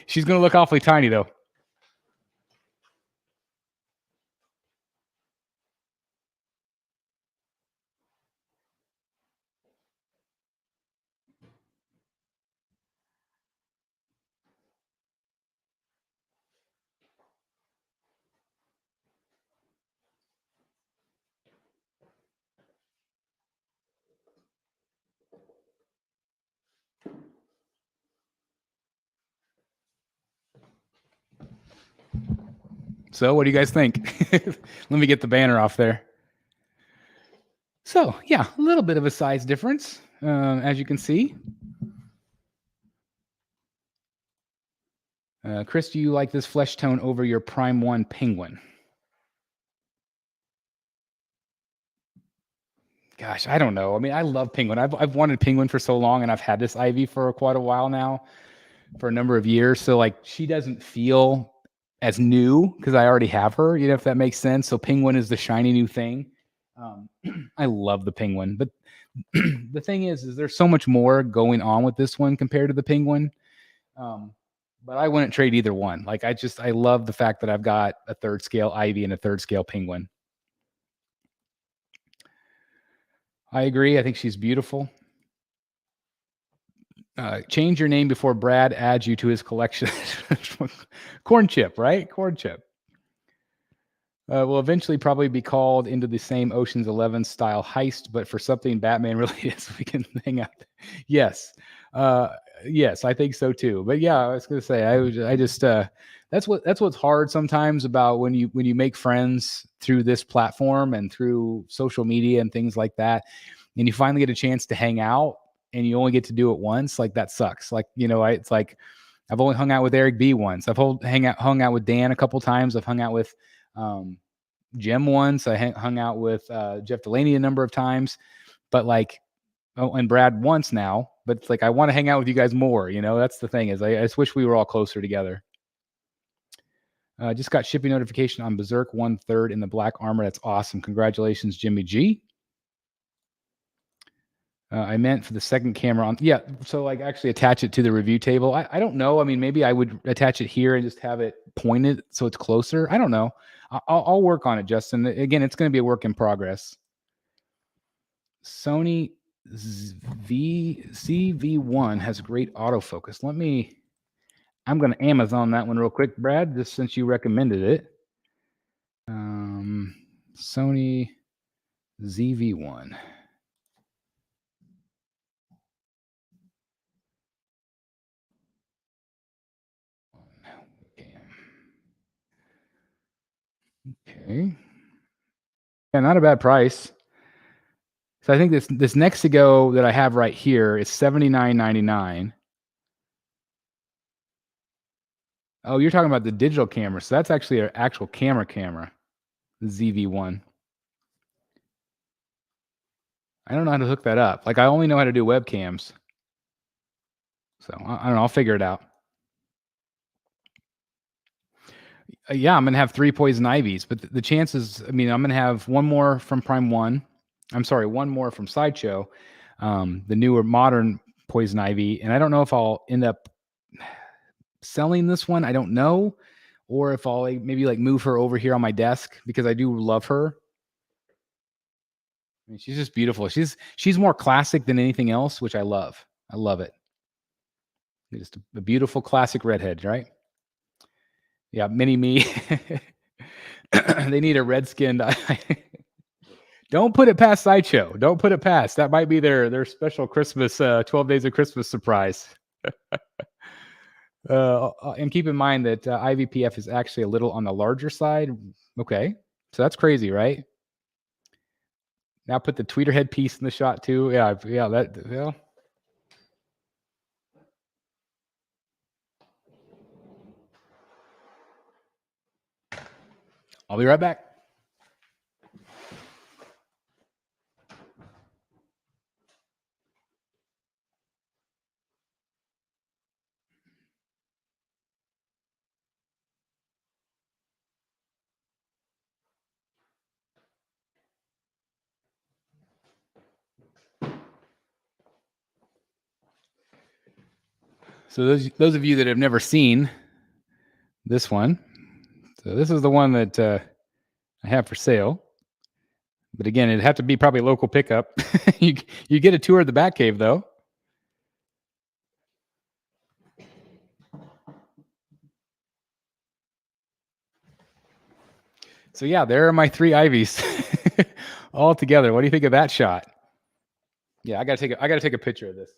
[SPEAKER 1] She's going to look awfully tiny, though. So what do you guys think? Let me get the banner off there. So yeah, a little bit of a size difference, as you can see. Chris, do you like this flesh tone over your Prime 1 Penguin? Gosh, I don't know. I mean, I love Penguin. I've wanted Penguin for so long, and I've had this Ivy for quite a while now, for a number of years. So like, she doesn't feel as new because I already have her, if that makes sense. So Penguin is the shiny new thing. I love the Penguin, but the thing is there's so much more going on with this one compared to the Penguin. But I wouldn't trade either one. Like, I love the fact that I've got a 3rd scale Ivy and a 3rd scale Penguin. I agree. I think she's beautiful. Change your name before Brad adds you to his collection. Corn Chip, right? Corn Chip. Will eventually probably be called into the same Ocean's 11 style heist, but for something Batman really is, we can hang out. Yes. Yes, I think so too. But yeah, I was going to say, I just, that's what's hard sometimes about when you make friends through this platform and through social media and things like that, and you finally get a chance to hang out and you only get to do it once. Like, that sucks. Like, it's like, I've only hung out with Eric B once. I've hung out with Dan a couple times. I've hung out with, Gem once. I hung out with Jeff Delaney a number of times, but like, oh, and Brad once now. But it's like I want to hang out with you guys more. That's the thing is I just wish we were all closer together. Just got shipping notification on Berserk 1/3 in the black armor. That's awesome. Congratulations, Jimmy G. I meant for the second camera on. Yeah, so like actually attach it to the review table. I don't know. I mean, maybe I would attach it here and just have it pointed so it's closer. I don't know. I'll work on it, Justin. Again, it's going to be a work in progress. Sony CV1 has great autofocus. I'm going to Amazon that one real quick, Brad, just since you recommended it. Sony ZV1. Okay. Yeah, not a bad price. So I think this next to go that I have right here is $79.99. Oh, you're talking about the digital camera. So that's actually an actual camera, the ZV1. I don't know how to hook that up. Like I only know how to do webcams. So I don't know. I'll figure it out. Yeah, I'm gonna have 3 poison ivies, but the chances. I mean, I'm gonna have one more from Prime One. I'm sorry, one more from Sideshow, the newer modern poison ivy, and I don't know if I'll end up selling this one. I don't know, or if I'll maybe like move her over here on my desk because I do love her. I mean, she's just beautiful. She's more classic than anything else, which I love. I love it. Just a beautiful classic redhead, right? Yeah, mini me. They need a red skinned. Don't put it past Sideshow. Don't put it past. That might be their special Christmas 12 days of Christmas surprise. And keep in mind that IVPF is actually a little on the larger side. Okay, so that's crazy, right? Now put the tweeter head piece in the shot too. Yeah. Yeah. I'll be right back. So those of you that have never seen this one, so this is the one that I have for sale. But again, it'd have to be probably local pickup. you get a tour of the Batcave though. So yeah, there are my 3 ivies all together. What do you think of that shot? Yeah, I gotta take a picture of this.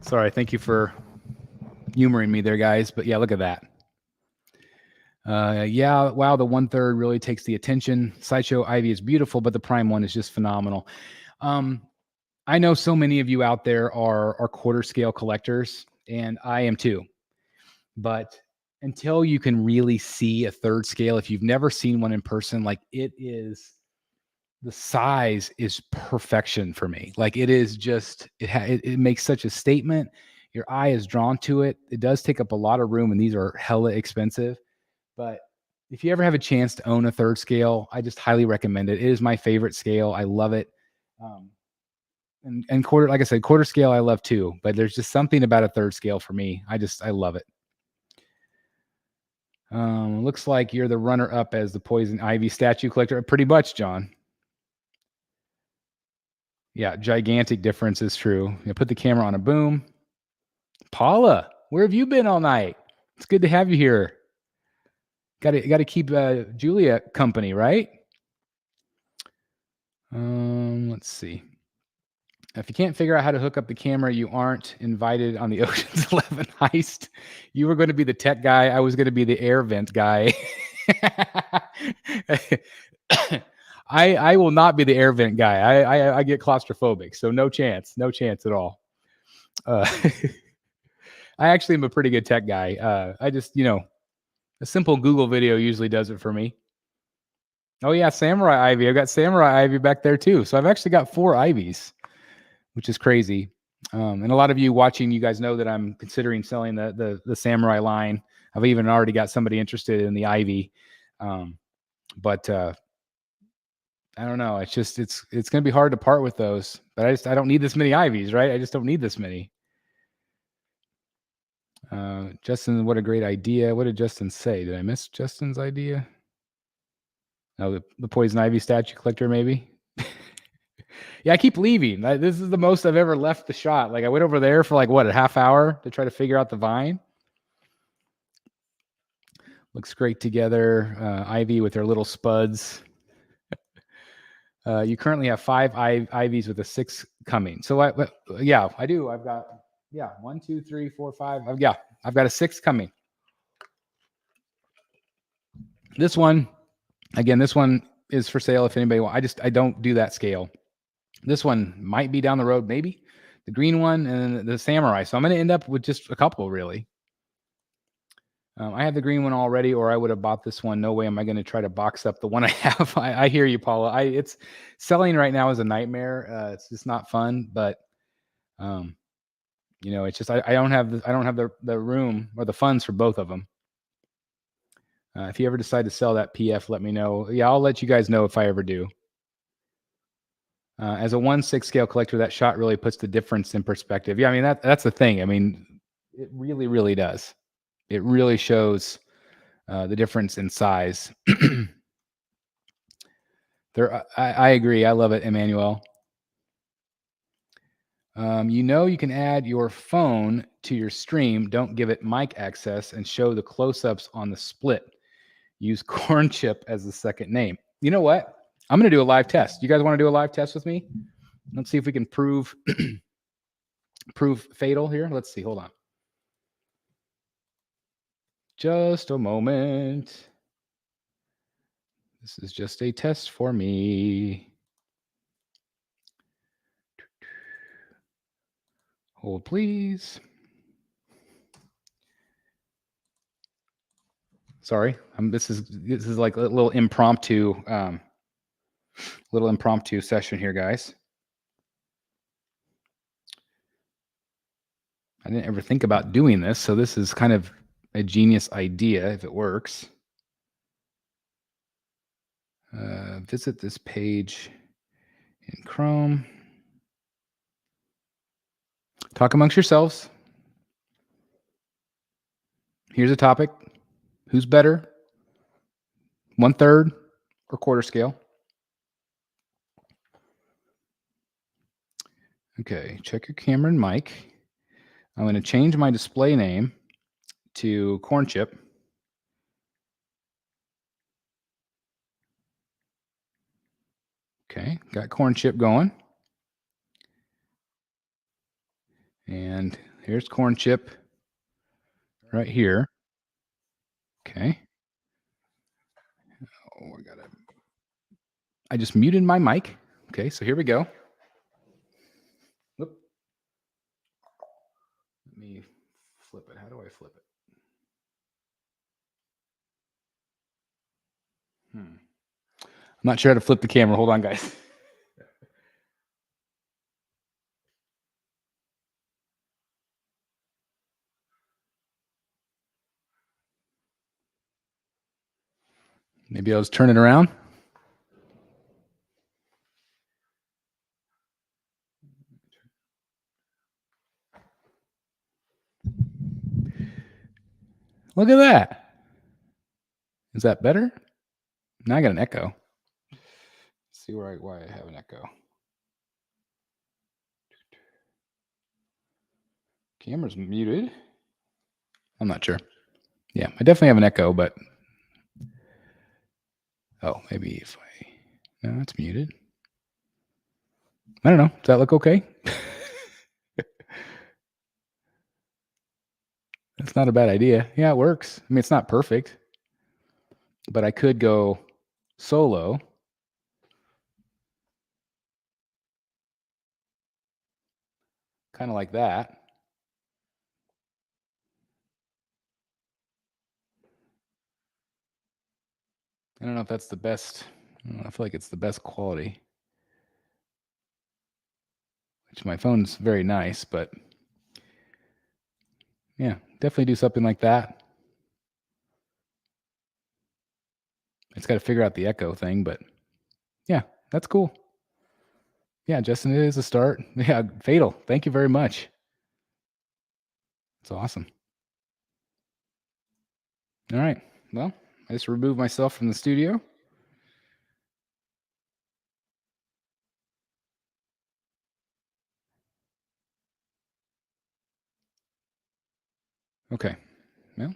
[SPEAKER 1] Sorry, thank you for humoring me there, guys. But yeah, look at that. Yeah, wow, the 1/3 really takes the attention. Sideshow Ivy is beautiful, but the Prime one is just phenomenal. I know so many of you out there are quarter scale collectors, and I am too. But until you can really see a 3rd scale, if you've never seen one in person, like the size is perfection for me. Like it is just, it makes such a statement. Your eye is drawn to it. It does take up a lot of room, and these are hella expensive. But if you ever have a chance to own a 3rd scale, I just highly recommend it. It is my favorite scale. I love it. And quarter, like I said, quarter scale I love too. But there's just something about a 3rd scale for me. I love it. Looks like you're the runner-up as the Poison Ivy statue collector. Pretty much, John. Yeah, gigantic difference is true. You put the camera on a boom. Paula, where have you been all night? It's good to have you here. Got to keep Julia company, right? Let's see. If you can't figure out how to hook up the camera, you aren't invited on the Ocean's 11 heist. You were going to be the tech guy. I was going to be the air vent guy. I will not be the air vent guy. I get claustrophobic, so no chance at all. I actually am a pretty good tech guy. I just, a simple Google video usually does it for me. Oh yeah, Samurai Ivy. I've got Samurai Ivy back there too. So I've actually got 4 Ivies, which is crazy. And a lot of you watching, you guys know that I'm considering selling the Samurai line. I've even already got somebody interested in the Ivy. But I don't know. It's just it's going to be hard to part with those. But I don't need this many Ivies, right? I just don't need this many. Justin, what a great idea. What did Justin say? Did I miss Justin's idea? No, the poison ivy statue collector, maybe. Yeah, I keep leaving. This is the most I've ever left the shot. Like I went over there for like what, a half hour to try to figure out the vine. Looks great together. Ivy with her little spuds. You currently have 5 Ivies with a 6 coming. So yeah, I do. I've got 1, 2, 3, 4, 5. I've got a 6 coming. This one, again, this one is for sale if anybody wants. I don't do that scale. This one might be down the road, maybe. The green one and the Samurai. So I'm going to end up with just a couple, really. I have the green one already, or I would have bought this one. No way am I going to try to box up the one I have. I hear you, Paula. It's selling right now is a nightmare. It's just not fun, but it's just I don't have the room or the funds for both of them. If you ever decide to sell that PF, let me know. Yeah, I'll let you guys know if I ever do. As a 1/6 scale collector, that shot really puts the difference in perspective. Yeah, I mean that's the thing. I mean, it really, really does. It really shows the difference in size. I agree. I love it, Emmanuel. You can add your phone to your stream. Don't give it mic access and show the close-ups on the split. Use corn chip as the second name. You know what? I'm going to do a live test. You guys want to do a live test with me? Let's see if we can prove fatal here. Let's see. Hold on. Just a moment. This is just a test for me. Hold, please. Sorry, this is like a little impromptu session here, guys. I didn't ever think about doing this, so this is kind of a genius idea if it works. Visit this page in Chrome. Talk amongst yourselves. Here's a topic. Who's better? 1/3 or quarter scale? Okay, check your camera and mic. I'm going to change my display name to corn chip. Okay, got corn chip going. And here's corn chip right here. Okay. Oh, I just muted my mic. Okay, so here we go. Whoop. Let me flip it. How do I flip it? I'm not sure how to flip the camera. Hold on, guys. Maybe I'll just turn it around. Look at that. Is that better? Now I got an echo. Let's see why I have an echo. Camera's muted. I'm not sure. Yeah, I definitely have an echo, but maybe if no, it's muted. I don't know. Does that look okay? That's not a bad idea. Yeah, it works. I mean, it's not perfect, but I could go solo. Kind of like that. I don't know if that's the best. I, don't know, I feel like it's the best quality. Which my phone's very nice, but yeah, definitely do something like that. It's got to figure out the echo thing, but yeah, that's cool. Yeah, Justin, it is a start. Yeah, Fatal. Thank you very much. It's awesome. All right. Well, I just removed myself from the studio. Okay. Well,